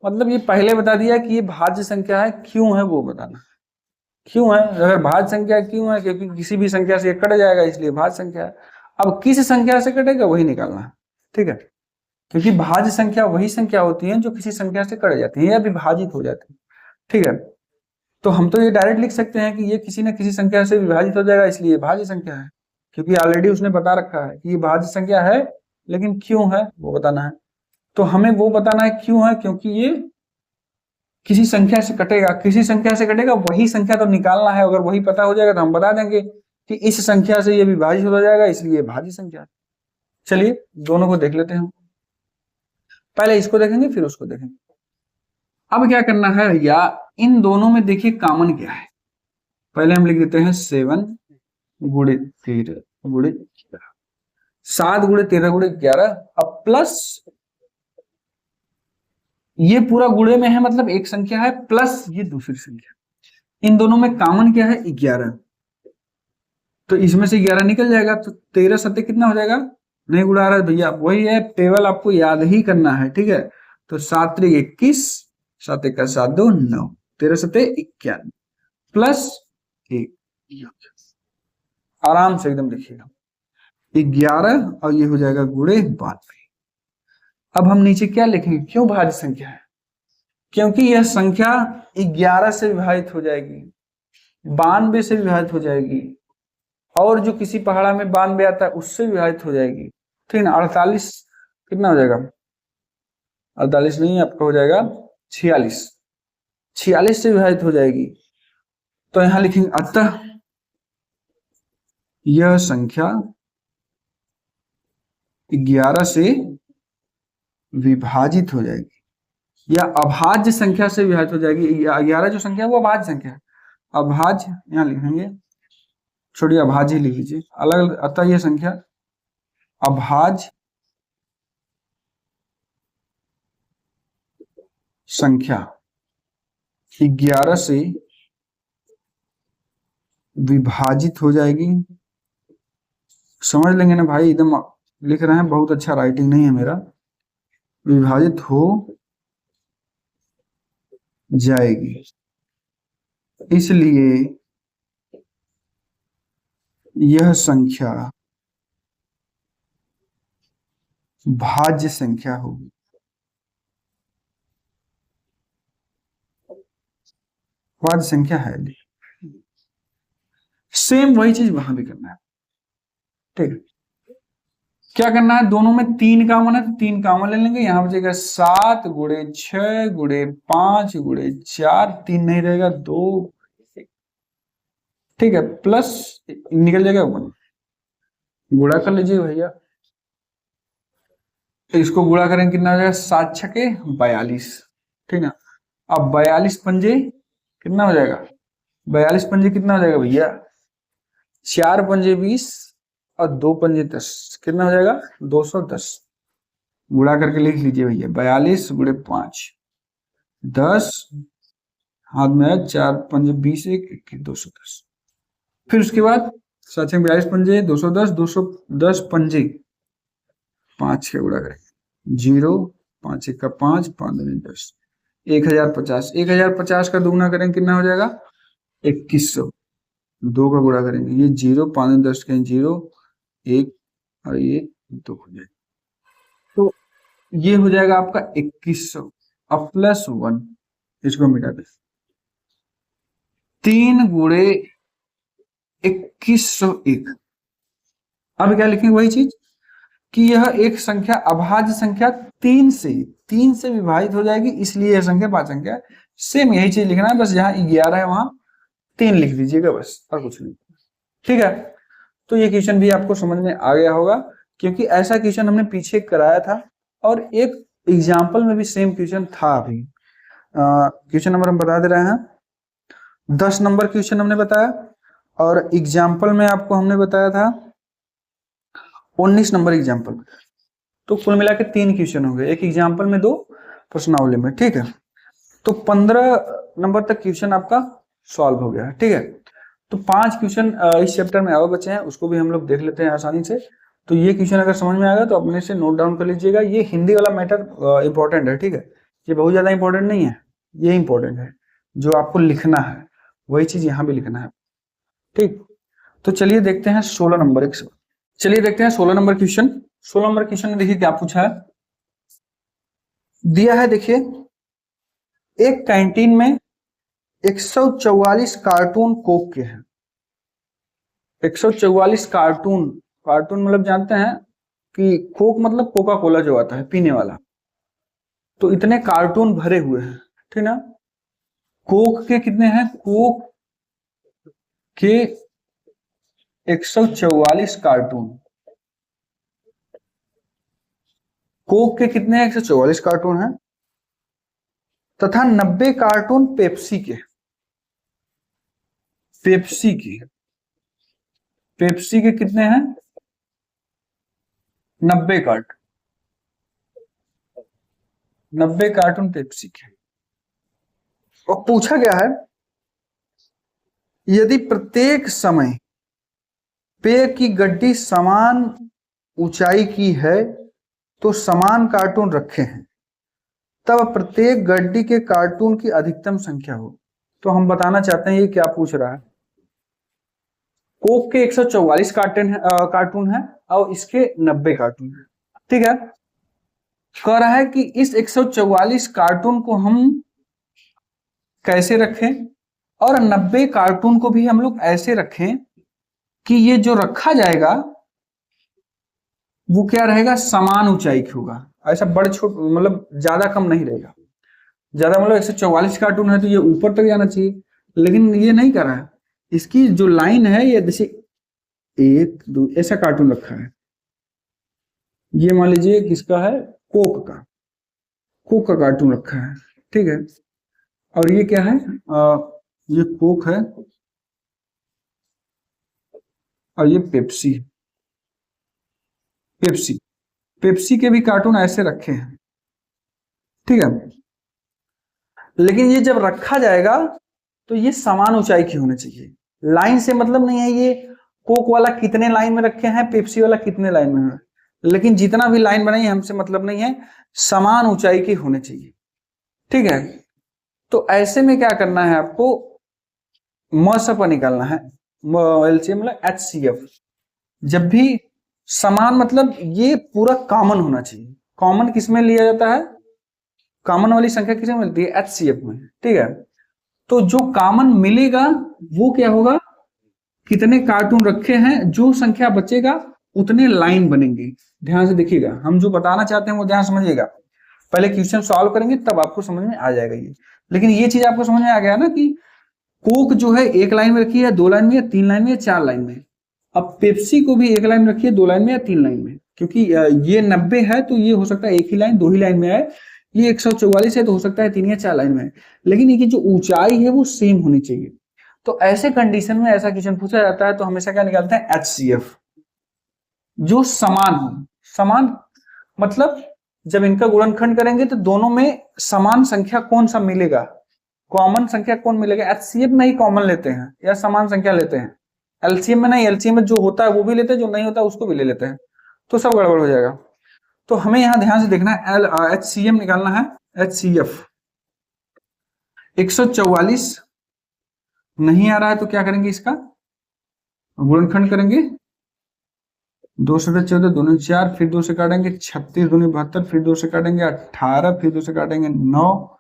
मतलब ये पहले बता दिया कि ये भाज्य संख्या है, क्यों है वो बताना। क्यों है, अगर भाज्य संख्या क्यों है, क्योंकि किसी भी संख्या से कट जाएगा इसलिए भाज्य संख्या है। अब किस संख्या से कटेगा वही निकालना है। ठीक है, क्योंकि भाज्य संख्या वही संख्या होती है जो किसी संख्या से कट जाती है या विभाजित हो जाती है। ठीक है, तो हम तो ये डायरेक्ट लिख सकते हैं कि ये किसी न किसी संख्या से विभाजित हो जाएगा इसलिए भाज्य संख्या है, क्योंकि ऑलरेडी उसने बता रखा है कि ये भाज्य संख्या है, लेकिन क्यों है वो बताना है। तो हमें वो बताना है क्यों है, क्योंकि ये किसी संख्या से कटेगा, किसी संख्या से कटेगा वही संख्या तो निकालना है। अगर वही पता हो जाएगा तो हम बता देंगे कि इस संख्या से ये विभाजित हो जाएगा इसलिए भाज्य संख्या है। चलिए दोनों को देख लेते हैं, पहले इसको देखेंगे फिर उसको देखेंगे। अब क्या करना है भैया, इन दोनों में देखिए कॉमन क्या है। पहले हम लिख देते हैं 7 गुणे 13 गुणे 11, 7 गुणे 13 गुणे 11, अब प्लस ये पूरा गुणे में है, मतलब एक संख्या है, प्लस ये दूसरी संख्या। इन दोनों में कॉमन क्या है 11, तो इसमें से 11 निकल जाएगा, तो 13 सत्ते कितना हो जाएगा, नहीं उड़ा रहा भैया, वही है टेबल आपको याद ही करना है। ठीक है, तो 7 3 21, 7 1 7 2 9, 13 सत्ते 91 प्लस 1, आराम से एकदम लिखिएगा 11 और ये हो जाएगा गुणे 92। अब हम नीचे क्या लिखेंगे, क्यों भाज्य संख्या है, क्योंकि यह संख्या 11 से विभाजित हो जाएगी, 92 से विभाजित हो जाएगी, और जो किसी पहाड़ा में 92 आता है उससे विभाजित हो जाएगी। ठीक ना, 48 कितना हो जाएगा, 48 नहीं आपका हो जाएगा 46, 46 से विभाजित हो जाएगी। तो यहां लिखेंगे अतः यह संख्या 11 से विभाजित हो जाएगी या अभाज्य संख्या से विभाजित हो जाएगी। 11 जो संख्या है वो अभाज्य संख्या है। अभाज्य यहाँ लिखेंगे, छोड़िए अभाज्य लिख लीजिए अलग, अतः यह संख्या अभाज्य संख्या 11 से विभाजित हो जाएगी। समझ लेंगे ना भाई, एकदम लिख रहे हैं, बहुत अच्छा राइटिंग नहीं है मेरा। विभाजित हो जाएगी, इसलिए यह संख्या भाज्य संख्या होगी। भाज्य संख्या है। सेम वही चीज वहां भी करना है, ठीक है। क्या करना है, दोनों में 3 कॉमन है तो 3 कॉमन ले लेंगे। यहां बचेगा 7 गुणे 6 गुणे 5 गुणे 4, 3 नहीं रहेगा 2, ठीक है, प्लस निकल जाएगा 1। गुणा कर लीजिए भैया, तो इसको गुणा करेंगे कितना हो जाएगा, 7 छके 42, ठीक है। अब 42 पंजे कितना हो जाएगा, 42 पंजे कितना हो जाएगा भैया, 4 पंजे 20 और 2 पंजे 10, कितना हो जाएगा 210। गुणा करके लिख लीजिए भैया, 42 गुणे 5 10, हाथ में है 4 पंजे 20 1 210। फिर उसके बाद 7 छके 42 पंजे 210, 210 पंजे 5 के गुणा करेंगे 0, 5 1 का 5 5 2 10, 1050। 1050 का दुगुना करेंगे कितना हो जाएगा 2100। 2 का गुणा करेंगे, ये 0 5 10 के 0 1 और ये 2 हो जाएगा, तो ये हो जाएगा आपका 2100। अब प्लस 1 इसको मिटा दे, 3 गुणे 2101। अब क्या लिखेंगे, वही चीज कि यह एक संख्या अभाज्य संख्या 3 से विभाजित हो जाएगी, इसलिए यह संख्या भाज्य संख्या है। सेम यही चीज लिखना है, बस जहां 11 है वहां 3 लिख दीजिएगा बस, और कुछ नहीं, ठीक है। तो ये क्वेश्चन भी आपको समझ में आ गया होगा, क्योंकि ऐसा क्वेश्चन हमने पीछे कराया था और एक एग्जाम्पल में भी सेम क्वेश्चन था। अभी क्वेश्चन नंबर हम बता दे रहे हैं, 10 नंबर क्वेश्चन हमने बताया और एग्जाम्पल में आपको हमने बताया था 19 नंबर एग्जाम्पल में। तो कुल मिला के 3 क्वेश्चन हो गए, एक एग्जाम्पल में 2 प्रश्नावली में, ठीक है। तो 15 नंबर तक क्वेश्चन आपका सॉल्व हो गया, ठीक है। तो 5 क्वेश्चन इस चैप्टर में और बचे हैं, उसको भी हम लोग देख लेते हैं आसानी से। तो ये क्वेश्चन अगर समझ में आएगा तो अपने से नोट डाउन कर लीजिएगा। ये हिंदी वाला मैटर इंपॉर्टेंट है, ठीक है, ये बहुत ज्यादा इंपॉर्टेंट नहीं है, ये इंपॉर्टेंट है, जो आपको लिखना है वही चीज यहाँ भी लिखना है, ठीक। तो चलिए देखते हैं 16 नंबर, चलिए देखते हैं 16 नंबर क्वेश्चन। 16 नंबर क्वेश्चन में देखिए क्या पूछा है, दिया है, देखिए एक कैंटीन में 144 कार्टून कोक के हैं। 144 कार्टून, कार्टून मतलब जानते हैं कि कोक मतलब कोका कोला जो आता है पीने वाला, तो इतने कार्टून भरे हुए हैं, ठीक ना। कोक के कितने हैं, कोक के 144 कार्टून, कोक के कितने हैं 144 कार्टून हैं, तथा 90 कार्टून पेप्सी के, पेप्सी के, पेप्सी के कितने हैं 90 कार्टून, 90 कार्टून पेप्सी के। और पूछा गया है यदि प्रत्येक समय पेय की गड्डी समान ऊंचाई की है तो समान कार्टून रखे हैं, तब प्रत्येक गड्डी के कार्टून की अधिकतम संख्या हो। तो हम बताना चाहते हैं ये क्या पूछ रहा है, कोक के 144 कार्टून है और इसके 90 कार्टून है, ठीक है। कह रहा है कि इस 144 कार्टून को हम कैसे रखें और 90 कार्टून को भी हम लोग ऐसे रखें कि ये जो रखा जाएगा वो क्या रहेगा, समान ऊंचाई की होगा, ऐसा बड़ छोट मतलब ज्यादा कम नहीं रहेगा। ज्यादा मतलब 144 कार्टून है तो ये ऊपर तक जाना चाहिए, लेकिन ये नहीं कर रहा है। इसकी जो लाइन है ये जैसे 1 2 ऐसा कार्टून रखा है, ये मान लीजिए किसका है, कोक का, कोक का कार्टून रखा है, ठीक है। और ये क्या है, ये कोक है और ये पेप्सी, पेप्सी पेप्सी के भी कार्टून ऐसे रखे हैं, ठीक है। लेकिन ये जब रखा जाएगा तो ये समान ऊंचाई की होनी चाहिए। लाइन से मतलब नहीं है ये कोक वाला कितने लाइन में रखे हैं, पेप्सी वाला कितने लाइन में है, लेकिन जितना भी लाइन बनाई है हमसे मतलब नहीं है, समान ऊंचाई की होनी चाहिए, ठीक है। तो ऐसे में क्या करना है आपको, मसप निकालना है, एलसीएम मतलब एचसीएफ। जब भी समान मतलब ये पूरा कॉमन होना चाहिए। कॉमन किसमें लिया जाता है, कॉमन वाली संख्या किसमें मिलती है, एचसीएफ में, ठीक है। तो जो कॉमन मिलेगा वो क्या होगा, कितने कार्टून रखे हैं, जो संख्या बचेगा उतने लाइन बनेंगे। ध्यान से देखिएगा, हम जो बताना चाहते हैं वो ध्यान समझिएगा। पहले क्वेश्चन सॉल्व करेंगे तब आपको समझ में आ जाएगा ये। लेकिन ये चीज आपको समझ में आ गया ना कि कोक जो है एक लाइन में रखी है, 2 लाइन में, या 3 लाइन में, या 4 लाइन में। अब पेप्सी को भी एक लाइन में रखी है, 2 लाइन में या 3 लाइन में, क्योंकि ये 90 है तो ये हो सकता है एक ही लाइन, 2 ही लाइन में है। ये 144 है तो हो सकता है 3 या 4 लाइन में। लेकिन ये जो ऊंचाई है वो सेम होनी चाहिए। तो ऐसे कंडीशन में ऐसा क्वेश्चन पूछा जाता है तो हमेशा क्या निकालते हैं, एचसीएफ, जो समान हो। समान मतलब जब इनका गुणनखंड करेंगे तो दोनों में समान संख्या कौन सा मिलेगा, कॉमन संख्या कौन मिलेगा। एचसीएफ में ही कॉमन लेते हैं या समान संख्या लेते हैं, एलसीएम में नहीं। एलसीएम में जो होता है वो भी लेते हैं, जो नहीं होता है उसको भी ले लेते हैं, तो सब गड़बड़ हो जाएगा। तो हमें यहां ध्यान से देखना है, एचसीएम निकालना है। एचसीएफ 144 नहीं आ रहा है तो क्या करेंगे, इसका गुणनखंड करेंगे। 2 से 14, 2 4, फिर 2 से काटेंगे 36, 2 72, फिर 2 से काटेंगे 18, फिर 2 से काटेंगे 9,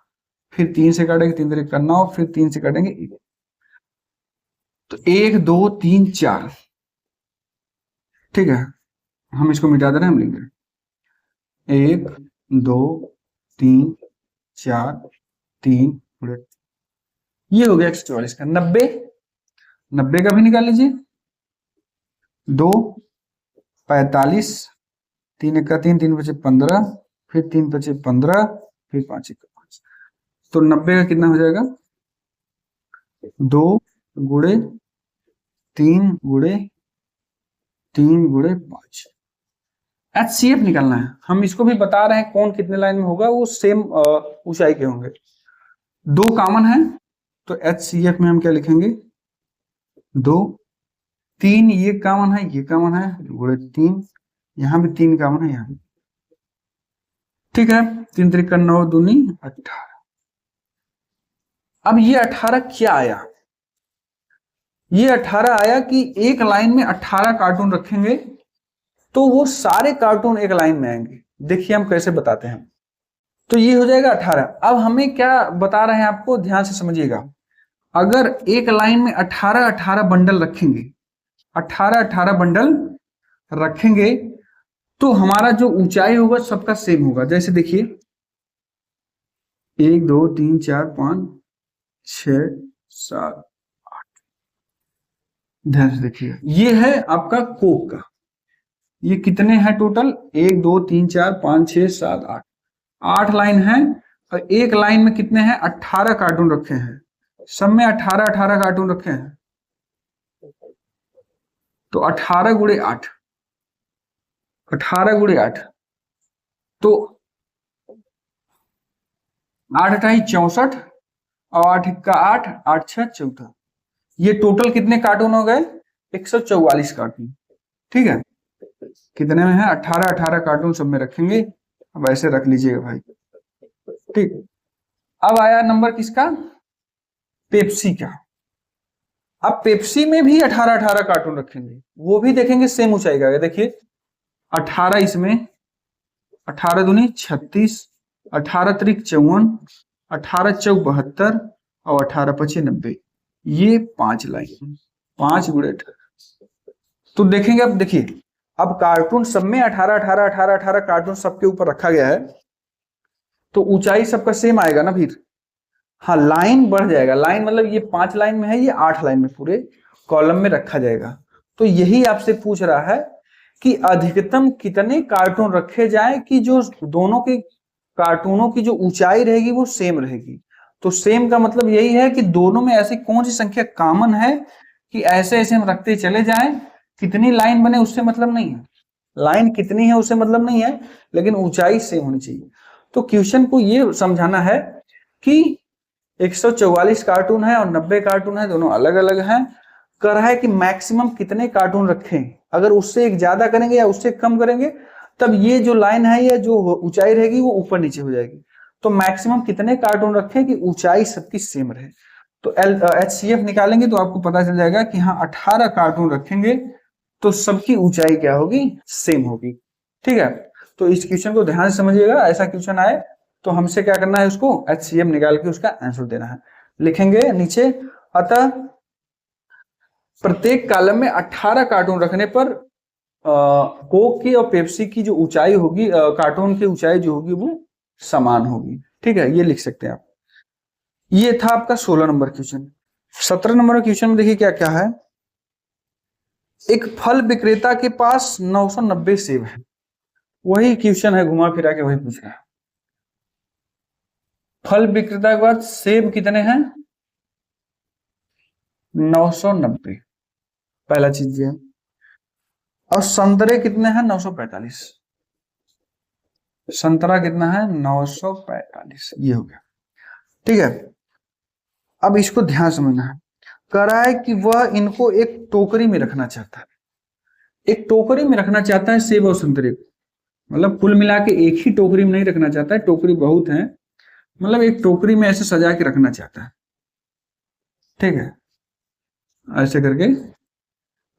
फिर 3 से काटेंगे 3 3 का 9, फिर 3 से काटेंगे 1। तो 1 2 3 4, ठीक है। हम इसको मिटा दे रहे हैं, हम लिखेंगे 1 2 3 4 3, ये हो गया 144 का। 90 का भी निकाल लीजिए। 2 45, 3 1 का 3, 3 बचे 15, फिर 3 बचे 15, फिर 5 1 का 5। तो 90 का कितना हो जाएगा, 2 गुणे 3 गुणे 3 गुणे 5। एचसीएफ निकालना है। हम इसको भी बता रहे हैं कौन कितने लाइन में होगा, वो सेम ऊंचाई के होंगे। 2 कॉमन है तो एचसीएफ में हम क्या लिखेंगे, 2। 3 ये कॉमन है, ये कॉमन है, गुणे 3, यहां भी 3 कॉमन है, यहां भी, ठीक है। 3 3 का 9, 2 18। अब ये 18 क्या आया, ये 18 आया कि एक लाइन में 18 कार्टून रखेंगे तो वो सारे कार्टून एक लाइन में आएंगे। देखिए हम कैसे बताते हैं। तो ये हो जाएगा 18। अब हमें क्या बता रहे हैं आपको, ध्यान से समझिएगा। अगर एक लाइन में 18 18 बंडल रखेंगे, 18 18 बंडल रखेंगे तो हमारा जो ऊंचाई होगा सबका सेम होगा। जैसे देखिए 1 2 3 4 5 6 7 8, ध्यान से देखिए। ये है आपका कोक का, ये कितने हैं टोटल, 1 2 3 4 5 6 7 8, 8 लाइन है। और एक लाइन में कितने हैं, 18 कार्टून रखे हैं, सब में 18 18 कार्टून रखे हैं। तो 18 गुणे 8, 18 गुणे 8, तो 8 अठाई 64 और 8 1 का 8, 8 6 14। ये टोटल कितने कार्टून हो गए, 144 कार्टून, ठीक है। कितने में है, 18 18 कार्टून सब में रखेंगे। अब ऐसे रख लीजिएगा भाई, ठीक। अब आया नंबर किसका, पेप्सी का। अब पेप्सी में भी 18 18 कार्टून रखेंगे, वो भी देखेंगे सेम ऊंचाई का। देखिए 18 इसमें, 18 दूनी 36, 18 त्रिक 54, 18 चौक 72 और 18 पचे 90। ये 5 लाइन, 5 गुणे 18। तो देखेंगे, अब देखिए अब कार्टून सब में 18 18 18 18 कार्टून सबके ऊपर रखा गया है तो ऊंचाई सबका सेम आएगा ना फिर। हाँ लाइन बढ़ जाएगा, लाइन मतलब ये 5 लाइन में है, ये 8 लाइन में पूरे कॉलम में रखा जाएगा। तो यही आपसे पूछ रहा है कि अधिकतम कितने कार्टून रखे जाएं कि जो दोनों के कार्टूनों की जो ऊंचाई रहेगी वो सेम रहेगी। तो सेम का मतलब यही है कि दोनों में ऐसी कौन सी संख्या कॉमन है कि ऐसे ऐसे हम रखते चले जाएं, कितनी लाइन बने उससे मतलब नहीं है, लाइन कितनी है उससे मतलब नहीं है, लेकिन ऊंचाई सेम होनी चाहिए। तो क्वेश्चन को ये समझाना है कि 144 कार्टून है और 90 कार्टून है, दोनों अलग अलग हैं। कह रहा है कि मैक्सिमम कितने कार्टून रखें, अगर उससे एक ज्यादा करेंगे या उससे कम करेंगे तब ये जो लाइन है या जो ऊंचाई रहेगी वो ऊपर नीचे हो जाएगी। तो मैक्सिमम कितने कार्टून रखें कि ऊंचाई सबकी सेम रहे। तो HCF निकालेंगे तो आपको पता चल जाएगा कि हाँ 18 कार्टून रखेंगे तो सबकी ऊंचाई क्या होगी, सेम होगी। ठीक है, तो इस क्वेश्चन को ध्यान से समझिएगा, ऐसा क्वेश्चन आए तो हमसे क्या करना है, उसको HCF निकाल के उसका आंसर देना है। लिखेंगे नीचे, अतः प्रत्येक कॉलम में 18 कार्टून रखने पर कोक की और पेप्सी की जो ऊंचाई होगी, कार्टून की ऊंचाई जो होगी वो समान होगी। ठीक है, ये लिख सकते हैं आप। ये था आपका 16 नंबर क्वेश्चन। 17 नंबर क्वेश्चन में देखिए क्या क्या है। एक फल विक्रेता के पास 990 सेब है। वही क्वेश्चन है, घुमा फिरा के वही पूछ रहा है। फल विक्रेता के पास सेब कितने हैं, 990, पहला चीज ये। और संतरे कितने हैं, 945। संतरा कितना है, 945, ये हो गया। ठीक है, अब इसको ध्यान समझना है। कह रहा है कि वह इनको एक टोकरी में रखना चाहता है, एक टोकरी में रखना चाहता है सेब और संतरे को, मतलब कुल मिला के एक ही टोकरी में नहीं रखना चाहता है, टोकरी बहुत है, मतलब एक टोकरी में ऐसे सजा के रखना चाहता है। ठीक है, ऐसे करके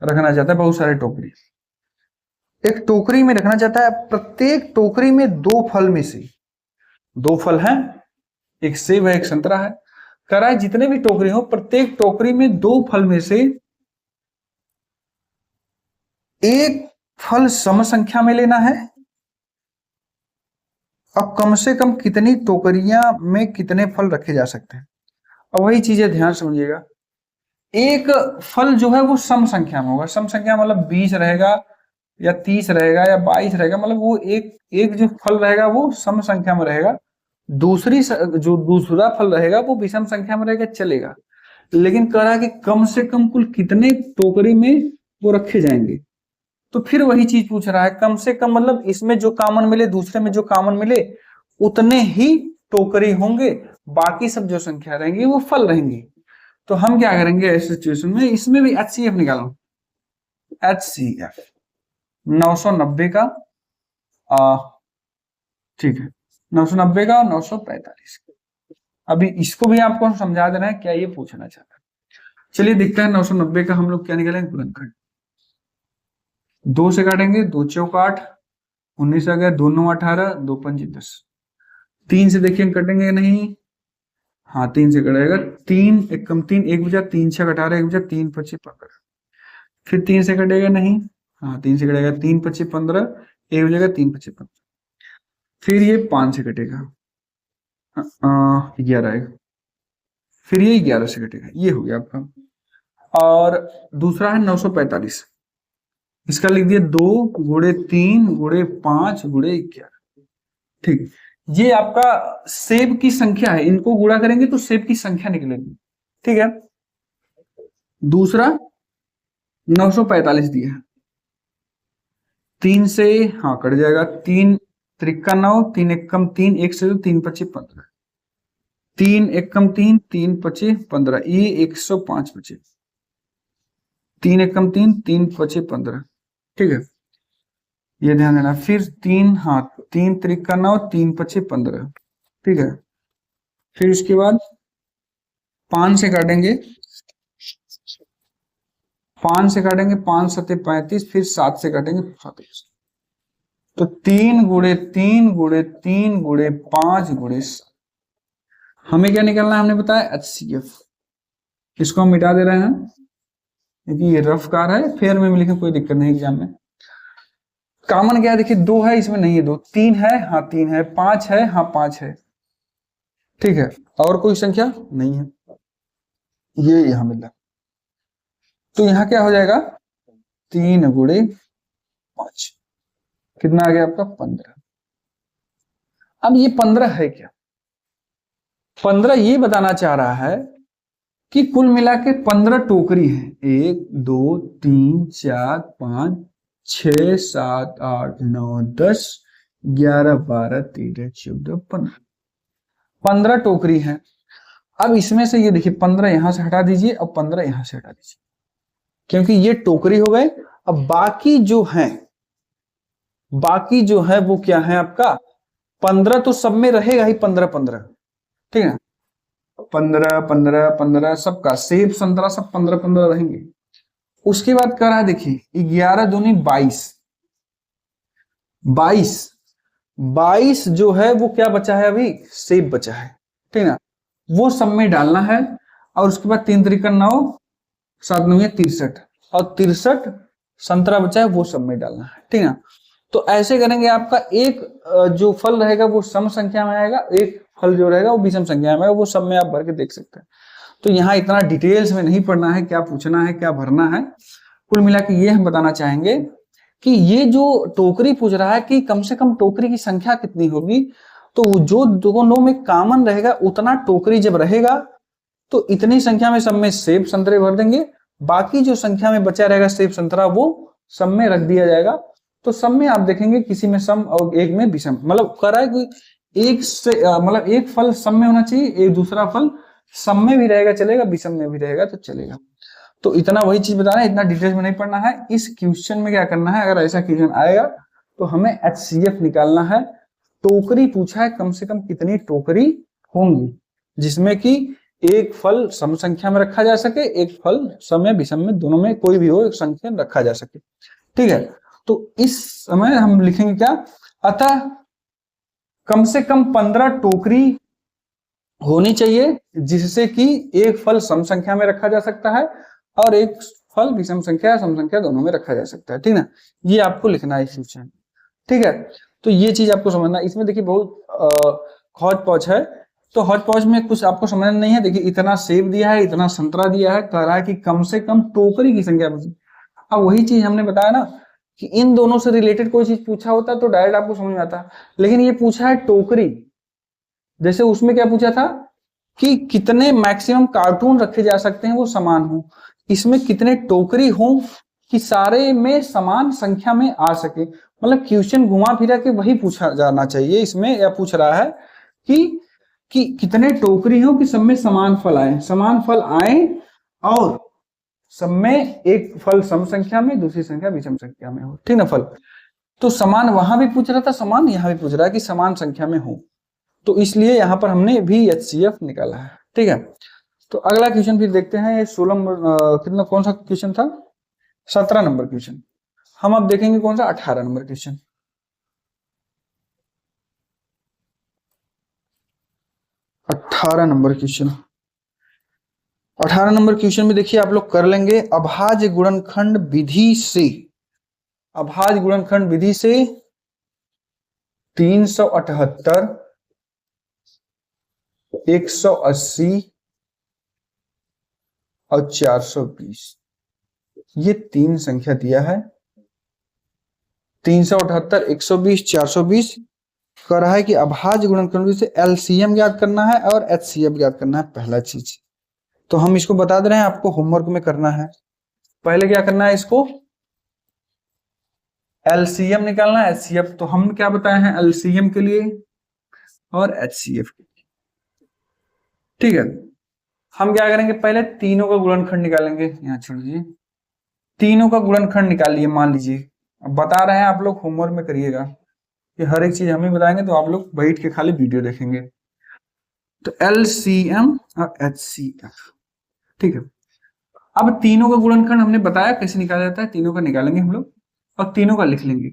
रखना चाहता है, बहुत सारे टोकरी एक टोकरी में रखना चाहता है। प्रत्येक टोकरी में दो फल में से, दो फल हैं, एक सेब है एक संतरा है। कह रहा है जितने भी टोकरी हो प्रत्येक टोकरी में दो फल में से एक फल सम संख्या में लेना है। अब कम से कम कितनी टोकरियां में कितने फल रखे जा सकते हैं। अब वही चीजें ध्यान समझिएगा। एक फल जो है वो सम संख्या में होगा, सम संख्या मतलब 20 रहेगा या 30 रहेगा या 22 रहेगा, मतलब वो एक एक जो फल रहेगा वो सम संख्या में रहेगा, जो दूसरा फल रहेगा वो विषम संख्या में रहेगा, चलेगा। लेकिन कह रहा है कि कम से कम कुल कितने टोकरी में वो रखे जाएंगे। तो फिर वही चीज पूछ रहा है, कम से कम मतलब इसमें जो कॉमन मिले दूसरे में जो कॉमन मिले उतने ही टोकरी होंगे, बाकी सब जो संख्या रहेंगी वो फल रहेंगी। तो हम क्या करेंगे ऐसे सिचुएशन में, इसमें भी HCF निकालो। HCF 990 का, ठीक है, 990 का और 945। अभी इसको भी आपको हम समझा दे रहे हैं क्या ये पूछना चाहता है। चलिए देखते हैं 990 का हम लोग क्या निकालेंगे, गुणनखंड। 2 से काटेंगे, 2 चौक 8, 19 आ गया, 2 9 18, 2 5 10। 3 से देखिए कटेंगे नहीं, हाँ 3 से कटेगा, 3 एक कम 3, एक बचा, 3 6 18, एक बचा, 3 25 15। फिर 3 से कटेगा नहीं, हाँ 3 से कटेगा, 3 25 15, एक बचेगा, 3 25 15। फिर ये 5 से कटेगा, 11 आएगा, फिर ये 11 से कटेगा, ये हो गया आपका। और दूसरा है 945, इसका लिख दिया 2 गुणे 3 गुणे 5 गुणे 11। ठीक, ये आपका सेब की संख्या है, इनको गुणा करेंगे तो सेब की संख्या निकलेगी। ठीक है, दूसरा 945 दिया है, 3 से हाँ कट जाएगा, 3 त्रिका 9, 3 एकम 3, 1 से 3 25 15, 3 एकम 3, 3 25 15, ये 105 बचे, 3 एकम 3, 3 25 15। ठीक है, ये ध्यान देना। फिर 3, हाँ 3 त्रिका 9, 3 25 15। ठीक है, फिर उसके बाद 5 से काटेंगे, 5 से काटेंगे, 5 सत्ते 35, फिर 7 से काटेंगे 37। तो 3 गुणे 3 गुणे 3 गुणे 5 गुणे 7। हमें क्या निकालना है, हमने बताया HCF। इसको हम मिटा दे रहे हैं क्योंकि ये रफ कार है, फेयर में लिखे कोई दिक्कत नहीं एग्जाम में। कॉमन क्या है देखिए, 2 है इसमें नहीं है, 2 3 है, हाँ 3 है, 5 है, हाँ 5 है। ठीक है, और कोई संख्या नहीं है, ये यहां मिला। तो यहां क्या हो जाएगा, 3 गुणे 5, कितना आ गया आपका 15। अब ये 15 है क्या? 15 ये बताना चाह रहा है कि कुल मिला के 15 टोकरी है। 1 2 3 4 5 6 7 8 9 10 11 12 13 14 15 15 टोकरी है। अब इसमें से ये देखिए 15 यहां से हटा दीजिए और 15 यहां से हटा दीजिए, क्योंकि ये टोकरी हो गए। अब बाकी जो है वो क्या है आपका 15 तो सब में रहेगा ही 15 15, ठीक है। 15 15 15 सबका सेब संतरा सब 15 15 रहेंगे। उसके बाद कर रहा है देखिए 11 दूनी 22 22 22 जो है वो क्या बचा है, अभी सेब बचा है, ठीक है ना। वो सब में डालना है और उसके बाद 3 त्रिका 9 7 9 63 और 63 संतरा बचा है वो सब में डालना है, ठीक है ना। तो ऐसे करेंगे आपका एक जो फल रहेगा वो सम संख्या में आएगा, एक फल जो रहेगा वो विषम संख्या में आएगा, वो सब में आप भर के देख सकते हैं। तो यहाँ इतना डिटेल्स में नहीं पढ़ना है, क्या पूछना है क्या भरना है। कुल मिला के ये हम बताना चाहेंगे कि ये जो टोकरी पूछ रहा है कि कम से कम टोकरी की संख्या कितनी होगी, तो जो दोनों में कॉमन रहेगा उतना टोकरी जब रहेगा तो इतनी संख्या में सब में सेब संतरे भर देंगे, बाकी जो संख्या में बचा रहेगा सेब संतरा वो सब में रख दिया जाएगा। तो सब में आप देखेंगे किसी में सम और एक में विषम, मतलब करा है कि एक से मतलब एक फल सम में होना चाहिए, एक दूसरा फल सम में भी रहेगा चलेगा, विषम में भी रहेगा तो चलेगा। तो इतना वही चीज बताना है, इतना डिटेल्स में नहीं पढ़ना है। इस क्वेश्चन में क्या करना है, अगर ऐसा क्वेश्चन आएगा तो हमें HCF निकालना है। टोकरी पूछा है, कम से कम कितनी टोकरी होंगी जिसमें कि एक फल सम संख्या में रखा जा सके, एक फल सम या विषम में, दोनों में कोई भी हो एक संख्या रखा जा सके, ठीक है। तो इस समय हम लिखेंगे क्या, अतः कम से कम 15 टोकरी होनी चाहिए जिससे कि एक फल सम संख्या में रखा जा सकता है और एक फल विषम संख्या सम संख्या दोनों में रखा जा सकता है, ठीक ना। ये आपको लिखना है क्वेश्चन, ठीक है। तो ये चीज आपको समझना, इसमें देखिए बहुत हौच पौच है, तो हौच पौच में कुछ आपको समझना नहीं है। देखिए इतना सेब दिया है, इतना संतरा दिया है, कह रहा है कि कम से कम टोकरी की संख्या। अब वही चीज हमने बताया ना कि इन दोनों से रिलेटेड कोई चीज पूछा होता तो डायरेक्ट आपको समझ में आता, लेकिन ये पूछा है टोकरी। जैसे उसमें क्या पूछा था कि कितने मैक्सिमम कार्टून रखे जा सकते हैं वो समान हो, इसमें कितने टोकरी हो कि सारे में समान संख्या में आ सके। मतलब क्वेश्चन घुमा फिरा के वही पूछा जाना चाहिए इसमें, या पूछ रहा है कि कितने टोकरी हो कि सब में समान फल आए, समान फल आए और सब में एक फल सम संख्या में दूसरी संख्या विषम संख्या में हो, ठीक ना फल। तो समान वहां भी पूछ रहा था, समान यहाँ भी पूछ रहा है कि समान संख्या में हो, तो इसलिए यहां पर हमने भी HCF निकाला है, ठीक है। तो अगला क्वेश्चन फिर देखते हैं, 16 नंबर कितना कौन सा क्वेश्चन था, 17 नंबर क्वेश्चन। हम अब देखेंगे कौन सा 18 number question. 18 number question, 18 number question में देखिए आप लोग कर लेंगे अभाज्य गुणनखंड विधि से, अभाज्य गुणनखंड विधि से 378 180 और 420 ये तीन संख्या दिया है। 378 120 420 कर रहा है कि अभाज्य गुणनखंड से LCM ज्ञात करना है और HCF ज्ञात करना है, पहला चीज। तो हम इसको बता दे रहे हैं, आपको होमवर्क में करना है। पहले क्या करना है, इसको LCM निकालना है, HCF तो हम क्या बताए हैं LCM के लिए और HCF के लिए, ठीक है। हम क्या करेंगे, पहले तीनों का गुणनखंड निकालेंगे। यहाँ छोड़िए, तीनों का गुणनखंड निकालिए। मान लीजिए अब बता रहे हैं, आप लोग होमवर्क में करिएगा कि हर एक चीज हम ही बताएंगे, तो आप लोग बैठ के खाली वीडियो देखेंगे। तो LCM और HCF, ठीक है। अब तीनों का गुणनखंड हमने बताया कैसे निकाला जाता है, तीनों का निकालेंगे हम लोग और तीनों का लिख लेंगे।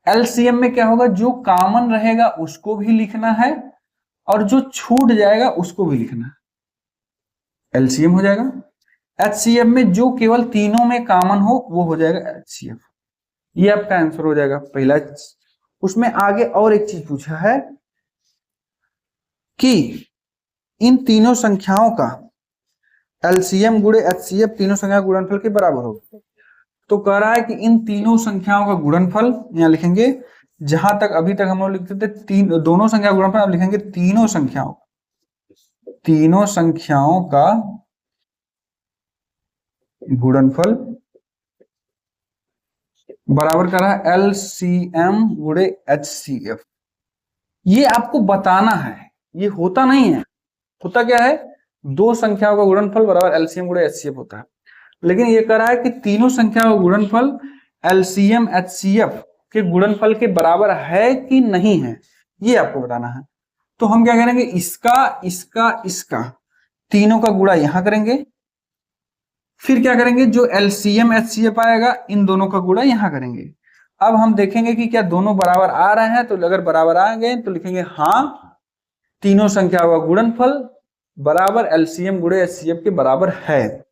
LCM में क्या होगा, जो कॉमन रहेगा उसको भी लिखना है और जो छूट जाएगा उसको भी लिखना है, LCM हो जाएगा। HCF में जो केवल तीनों में कॉमन हो वो हो जाएगा HCF। ये आपका आंसर हो जाएगा पहला। उसमें आगे और एक चीज पूछा है कि इन तीनों संख्याओं का LCM गुणे HCF तीनों संख्या गुणनफल के बराबर होगा। तो कह रहा है कि इन तीनों संख्याओं का गुणनफल, यहां लिखेंगे जहां तक अभी तक हम लोग लिखते थे तीन दोनों संख्या का गुणनफल, अब लिखेंगे तीनों संख्याओं का गुणनफल बराबर कर रहा है LCM गुणे HCF। ये आपको बताना है, ये होता नहीं है। होता क्या है, दो संख्याओं का गुणनफल बराबर LCM गुणे HCF होता है, लेकिन ये कह रहा है कि तीनों संख्याओं का गुणनफल LCM HCF के गुणनफल के बराबर है कि नहीं है, ये आपको बताना है। तो हम क्या करेंगे, इसका तीनों का गुणा यहां करेंगे, फिर क्या करेंगे, जो LCM HCF आएगा इन दोनों का गुणा यहां करेंगे। अब हम देखेंगे कि क्या दोनों बराबर आ रहे हैं, तो अगर बराबर आ गए तो लिखेंगे हाँ, तीनों संख्याओं का गुणनफल बराबर LCM गुणे HCF के बराबर है।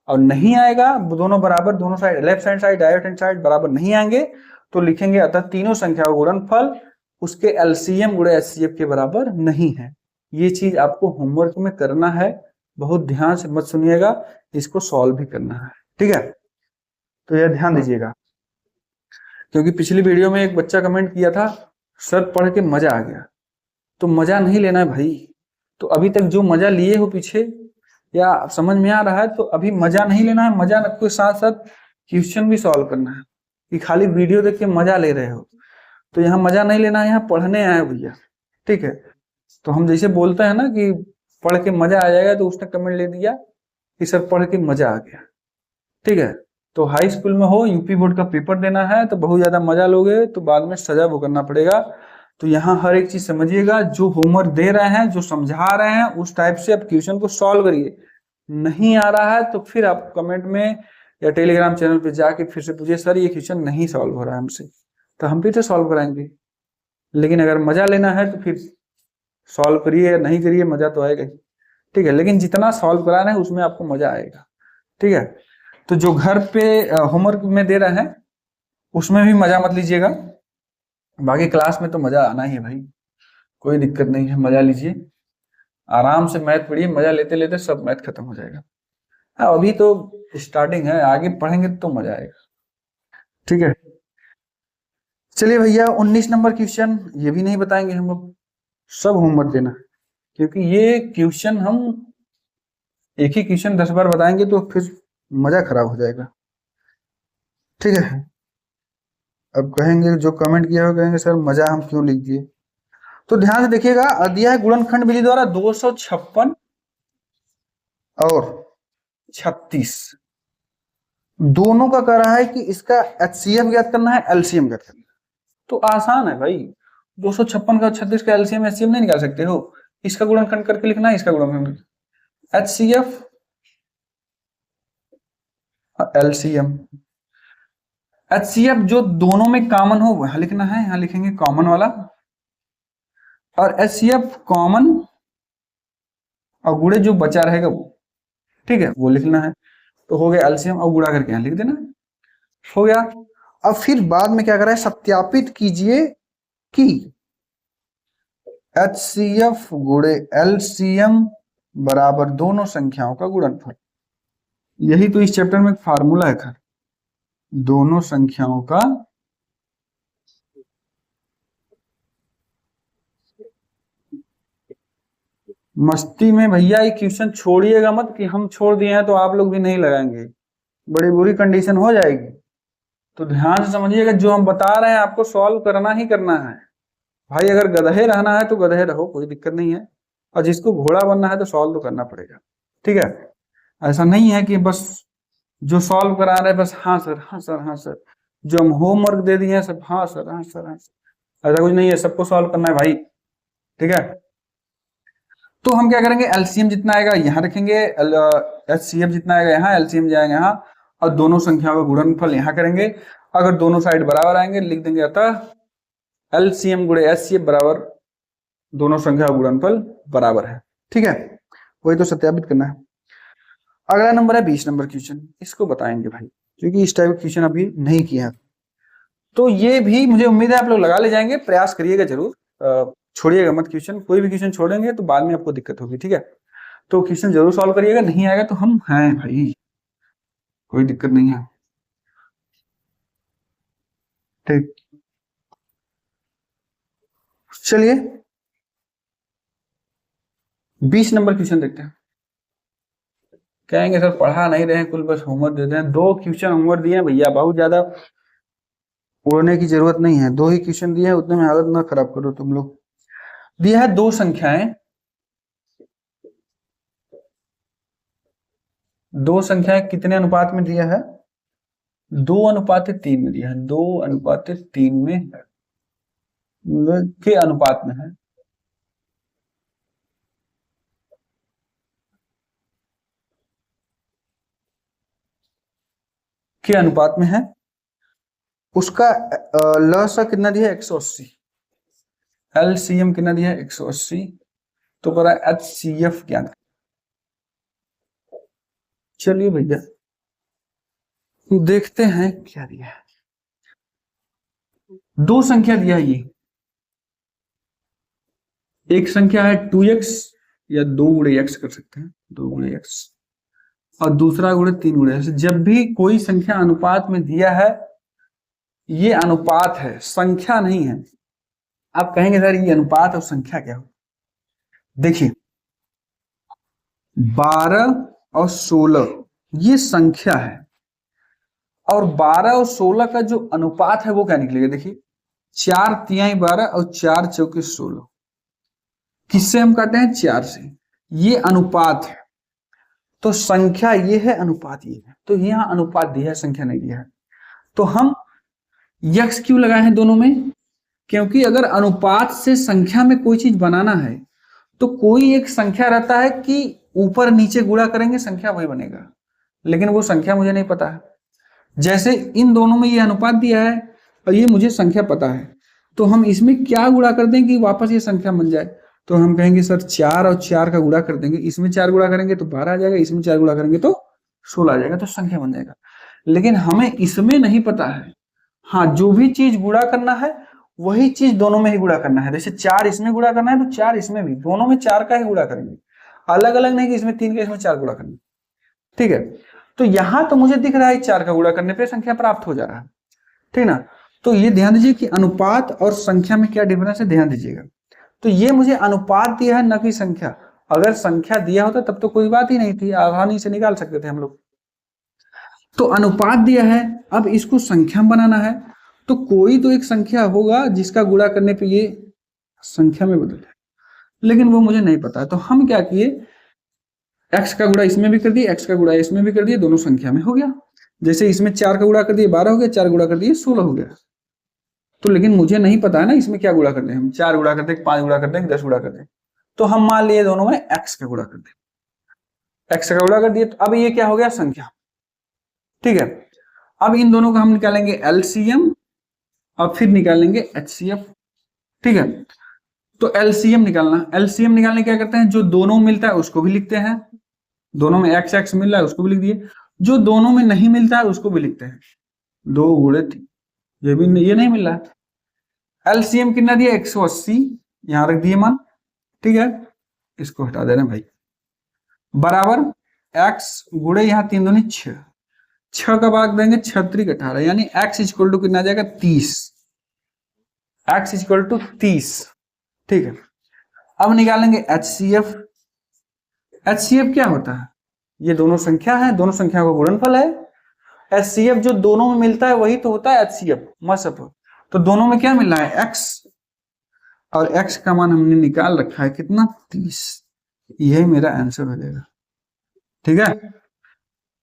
और नहीं आएगा, दोनों बराबर, दोनों side left hand side right hand side बराबर नहीं आएंगे, तो लिखेंगे अतः तीनों संख्याओं का गुणनफल उसके LCM गुणे HCF के बराबर नहीं है। ये चीज आपको होमवर्क में करना है, बहुत ध्यान से मत सुनिएगा, इसको सॉल्व भी करना है, ठीक है। तो यह ध्यान दीजिएगा, क्योंकि पिछली वीडियो में एक बच्चा कमेंट किया था सर पढ़ के मजा आ गया, तो मजा नहीं लेना है भाई। तो अभी तक जो मजा लिए हो पीछे या समझ में आ रहा है, तो अभी मजा नहीं लेना है, मजा के साथ साथ क्वेश्चन भी सॉल्व करना है। कि खाली वीडियो देख के मजा ले रहे हो, तो यहाँ मजा नहीं लेना है, यहाँ पढ़ने आए भैया, ठीक है। तो हम जैसे बोलते हैं ना कि पढ़ के मजा आ जाएगा, तो उसने कमेंट ले दिया कि सर पढ़ के मजा आ गया, ठीक है। तो हाई स्कूल में हो, यूपी बोर्ड का पेपर देना है, तो बहुत ज्यादा मजा लोगे तो बाद में सजा भुगतना पड़ेगा। तो यहाँ हर एक चीज समझिएगा, जो होमवर्क दे रहे हैं, जो समझा रहे हैं, उस टाइप से आप क्वेश्चन को सॉल्व करिए। नहीं आ रहा है तो फिर आप कमेंट में या टेलीग्राम चैनल पे जाके फिर से पूछिए सर ये क्वेश्चन नहीं सॉल्व हो रहा है हमसे, तो हम फिर से सॉल्व कराएंगे। लेकिन अगर मजा लेना है तो फिर सॉल्व करिए या नहीं करिए, मजा तो आएगा ही, ठीक है। लेकिन जितना सॉल्व कराना है उसमें आपको मजा आएगा, ठीक है। तो जो घर पे होमवर्क में दे रहे हैं उसमें भी मजा मत लीजिएगा, बाकी क्लास में तो मजा आना ही है भाई, कोई दिक्कत नहीं है, मजा लीजिए, आराम से मैथ पढ़िए, मजा लेते लेते सब मैथ खत्म हो जाएगा। हाँ अभी तो स्टार्टिंग है, आगे पढ़ेंगे तो मजा आएगा, ठीक है। चलिए भैया 19 नंबर क्वेश्चन, ये भी नहीं बताएंगे हम लोग, सब होमवर्क देना, क्योंकि ये क्वेश्चन हम एक ही क्वेश्चन 10 बार बताएंगे तो फिर मजा खराब हो जाएगा, ठीक है। अब कहेंगे, जो कमेंट किया हो कहेंगे सर मजा हम क्यों लिख दिए। तो ध्यान से देखिएगा, दिया है गुणनखंड विधि द्वारा 256 और 36, दोनों का कह रहा है कि इसका HCF ज्ञात करना है, LCM ज्ञात करना है। तो आसान है भाई, 256 का 36 का LCM HCM नहीं निकाल सकते हो, इसका गुणनखंड करके लिखना है, इसका गुणनखंड HCF LCM। HCF जो दोनों में कॉमन हो वह लिखना है, यहां लिखेंगे कॉमन वाला, और HCF कॉमन और गुणे जो बचा रहेगा वो, ठीक है, वो लिखना है। तो हो गया LCM, और गुणा करके यहां लिख देना, हो गया। अब फिर बाद में क्या कर रहा है, सत्यापित कीजिए कि HCF गुणे LCM बराबर दोनों संख्याओं का गुणनफल। यही तो इस चैप्टर में एक फार्मूला है खैर, दोनों संख्याओं का मस्ती में भैया ये क्वेश्चन छोड़िएगा मत कि हम छोड़ दिए हैं तो आप लोग भी नहीं लगाएंगे, बड़ी बुरी कंडीशन हो जाएगी। तो ध्यान से समझिएगा, जो हम बता रहे हैं आपको सॉल्व करना ही करना है भाई। अगर गधे रहना है तो गधे रहो, कोई दिक्कत नहीं है, और जिसको घोड़ा बनना है तो सॉल्व तो करना पड़ेगा, ठीक है। ऐसा नहीं है कि बस जो सॉल्व करा रहे बस हाँ सर हाँ सर हाँ सर, जो हम होमवर्क दे दिए हैं सब हाँ सर हाँ सर हाँ सर, ऐसा कुछ नहीं है, सबको सॉल्व करना है भाई, ठीक है। तो हम क्या करेंगे, LCM जितना आएगा यहाँ रखेंगे, HCF जितना आएगा यहाँ, LCM जाएगा यहाँ, और दोनों संख्याओं का गुणनफल यहाँ करेंगे। अगर दोनों साइड बराबर आएंगे लिख देंगे अतः LCM गुणे HCF बराबर दोनों संख्या का गुणनफल बराबर है, ठीक है। वही तो सत्यापित करना है। अगला नंबर है 20 नंबर क्वेश्चन, इसको बताएंगे भाई, क्योंकि इस टाइप का क्वेश्चन अभी नहीं किया। तो ये भी मुझे उम्मीद है आप लोग लगा ले जाएंगे, प्रयास करिएगा जरूर, छोड़िएगा मत क्वेश्चन, कोई भी क्वेश्चन छोड़ेंगे तो बाद में आपको दिक्कत होगी, ठीक है। तो क्वेश्चन जरूर सॉल्व करिएगा, नहीं आएगा तो हम हैं भाई, कोई दिक्कत नहीं है, ठीक। चलिए 20 नंबर क्वेश्चन देखते हैं। कहेंगे सर पढ़ा नहीं रहे हैं, कुल बस होमवर्क देते हैं। 2 क्वेश्चन होमवर्क दिए हैं भैया, बहुत ज्यादा उड़ने की जरूरत नहीं है। 2 ही क्वेश्चन दिए हैं, उतने में हालत ना खराब करो तुम लोग। दिया है 2 संख्याएं, 2 संख्याएं कितने अनुपात में दिया है? 2:3 में दिया है। 2:3 में के अनुपात में है। के अनुपात में है। उसका लसा कितना दिया है? 180। एलसीएम कितना दिया है? 180। तो करा एचसीएफ क्या? चलिए भैया देखते हैं क्या दिया है। 2 संख्या दिया है ये। एक संख्या है 2x या 2 × x कर सकते हैं, 2 × x, और दूसरा गुणे 3 × x। जब भी कोई संख्या अनुपात में दिया है, ये अनुपात है, संख्या नहीं है। आप कहेंगे सर ये अनुपात और संख्या क्या हो? देखिए 12 और 16 ये संख्या है, और 12 और 16 का जो अनुपात है वो क्या निकलेगा? देखिए 4×3 12 और 4×4 16। किससे हम काटे हैं? 4 से। ये अनुपात है, तो संख्या ये है, अनुपात ये है। तो यहाँ अनुपात दिया है, संख्या नहीं दिया है। तो हम यक्स क्यों लगाए हैं दोनों में? क्योंकि अगर अनुपात से संख्या में कोई चीज बनाना है तो कोई एक संख्या रहता है कि ऊपर नीचे गुणा करेंगे संख्या वही बनेगा, लेकिन वो संख्या मुझे नहीं पता है। जैसे इन दोनों में ये अनुपात दिया है और ये मुझे संख्या पता है, तो हम इसमें क्या गुणा कर दें कि वापस ये संख्या बन जाए? तो हम कहेंगे सर 4 और 4 का गुणा कर देंगे, इसमें 4 गुणा करेंगे तो 12 आ जाएगा, इसमें 4 गुणा करेंगे तो 16 आ जाएगा, तो संख्या बन जाएगा। लेकिन हमें इसमें नहीं पता है। हाँ, जो भी चीज गुणा करना है वही चीज दोनों में ही गुणा करना है। जैसे 4 इसमें गुणा करना है तो 4 इसमें भी, दोनों में 4 का ही गुणा करेंगे, अलग अलग नहीं कि इसमें 3 का इसमें 4 गुणा करना। ठीक है, तो यहां तो मुझे दिख रहा है 4 का गुणा करने पे संख्या प्राप्त हो जा रहा है, ठीक ना। तो ये ध्यान दीजिए कि अनुपात और संख्या में क्या डिफरेंस है, ध्यान दीजिएगा। तो ये मुझे अनुपात दिया है, न कि संख्या। अगर संख्या दिया होता तब तो कोई बात ही नहीं थी, आसानी से निकाल सकते थे हम लोग। तो अनुपात दिया है, अब इसको संख्या बनाना है, तो कोई तो एक संख्या होगा जिसका गुणा करने पे ये संख्या में बदल जाए, लेकिन वो मुझे नहीं पता है। तो हम क्या किए, x का गुणा इसमें भी कर दिए, x का गुणा इसमें भी कर दिए, दोनों संख्या में हो गया। जैसे इसमें 4 का गुणा कर दिए 12 हो गया, 4 गुणा कर दिए 16 हो गया। तो लेकिन मुझे नहीं पता है ना इसमें क्या गुणा कर दें, हम 4 गुणा कर दें, 5 गुणा कर दें, 10 गुणा कर दें। तो हम मान लिए दोनों में x का गुणा कर दें, x का गुणा कर दिए, तो अब ये क्या हो गया, संख्या। ठीक है, अब इन दोनों का हम निकालेंगे एलसीएम और फिर निकालेंगे एचसीएफ। ठीक है, तो एलसीएम निकालना, एलसीएम निकालने क्या करते हैं, जो दोनों मिलता है उसको भी लिखते हैं, दोनों में एक्स एक्स मिल रहा है उसको भी लिख दिए, जो दोनों में नहीं मिलता है उसको भी लिखते हैं। 2 × 3, ये भी ये नहीं मिल रहा है। एलसीएम कितना दिया, 180, यहां रख दिए मान। ठीक है, इसको हटा देना भाई, बराबर x गुणे यहाँ 3 दूनी 6, 6 का भाग देंगे 6 × 18, यानी x = कितना आ जाएगा, 30। x = 30। ठीक है, अब निकालेंगे HCF। HCF क्या होता है, ये दोनों संख्या है, दोनों संख्या का गुणनफल है। HCF जो दोनों में मिलता है वही तो होता है HCF मसफ। तो दोनों में क्या मिल रहा है, x, और x का मान हमने निकाल रखा है कितना, 30। यही मेरा आंसर हो जाएगा। ठीक है,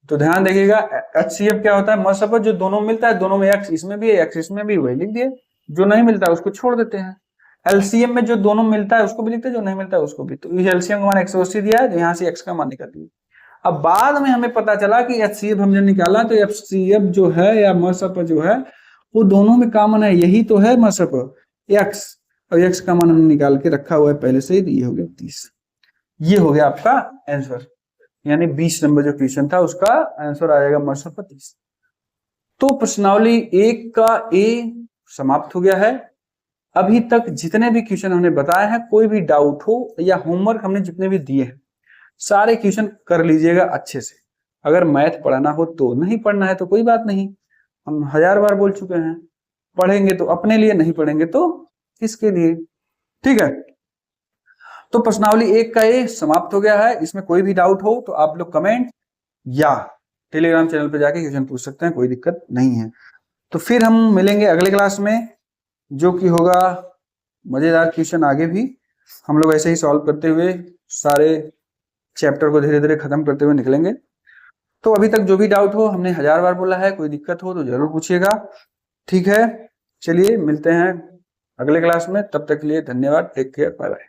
तो ध्यान देखिएगा, HCF क्या होता है, मसफ जो दोनों मिलता है, दोनों में x इसमें भी है, x इसमें भी, वही लिख दिए। जो नहीं मिलता है उसको छोड़ देते हैं। एलसीएम में जो दोनों मिलता है उसको भी लिखते हैं, जो नहीं मिलता है उसको भी। तो इस एलसीएम का मान 180 दिया है, तो यहाँ से x का मान निकाल दिए। अब बाद में हमें पता चला कि HCF हमने निकाला, तो HCF जो है या मसफ जो है वो दोनों में कॉमन है, यही तो है मसफ x, और x का मान हमने निकाल के रखा हुआ है पहले से ही, तो ये हो गया 30। ये हो गया आपका आंसर, यानी 20 नंबर जो क्वेश्चन था उसका आंसर आ जाएगा मसफ 30। तो प्रश्नावली 1 का A समाप्त हो गया है। अभी तक जितने भी क्वेश्चन हमने बताए हैं, कोई भी डाउट हो या होमवर्क हमने जितने भी दिए हैं सारे क्वेश्चन कर लीजिएगा अच्छे से। अगर मैथ पढ़ना हो तो, नहीं पढ़ना है तो कोई बात नहीं, हम 1000 बार बोल चुके हैं, पढ़ेंगे तो अपने लिए, नहीं पढ़ेंगे तो किसके लिए। ठीक है, तो प्रश्नावली 1 का ये समाप्त हो गया है। इसमें कोई भी डाउट हो तो आप लोग कमेंट या टेलीग्राम चैनल पे जाके क्वेश्चन पूछ सकते हैं, कोई दिक्कत नहीं है। तो फिर हम मिलेंगे अगले क्लास में, जो कि होगा मजेदार क्वेश्चन। आगे भी हम लोग ऐसे ही सॉल्व करते हुए सारे चैप्टर को धीरे धीरे खत्म करते हुए निकलेंगे। तो अभी तक जो भी डाउट हो, हमने 1000 बार बोला है, कोई दिक्कत हो तो जरूर पूछिएगा। ठीक है, चलिए मिलते हैं अगले क्लास में, तब तक के लिए धन्यवाद, टेक केयर, बाय बाय।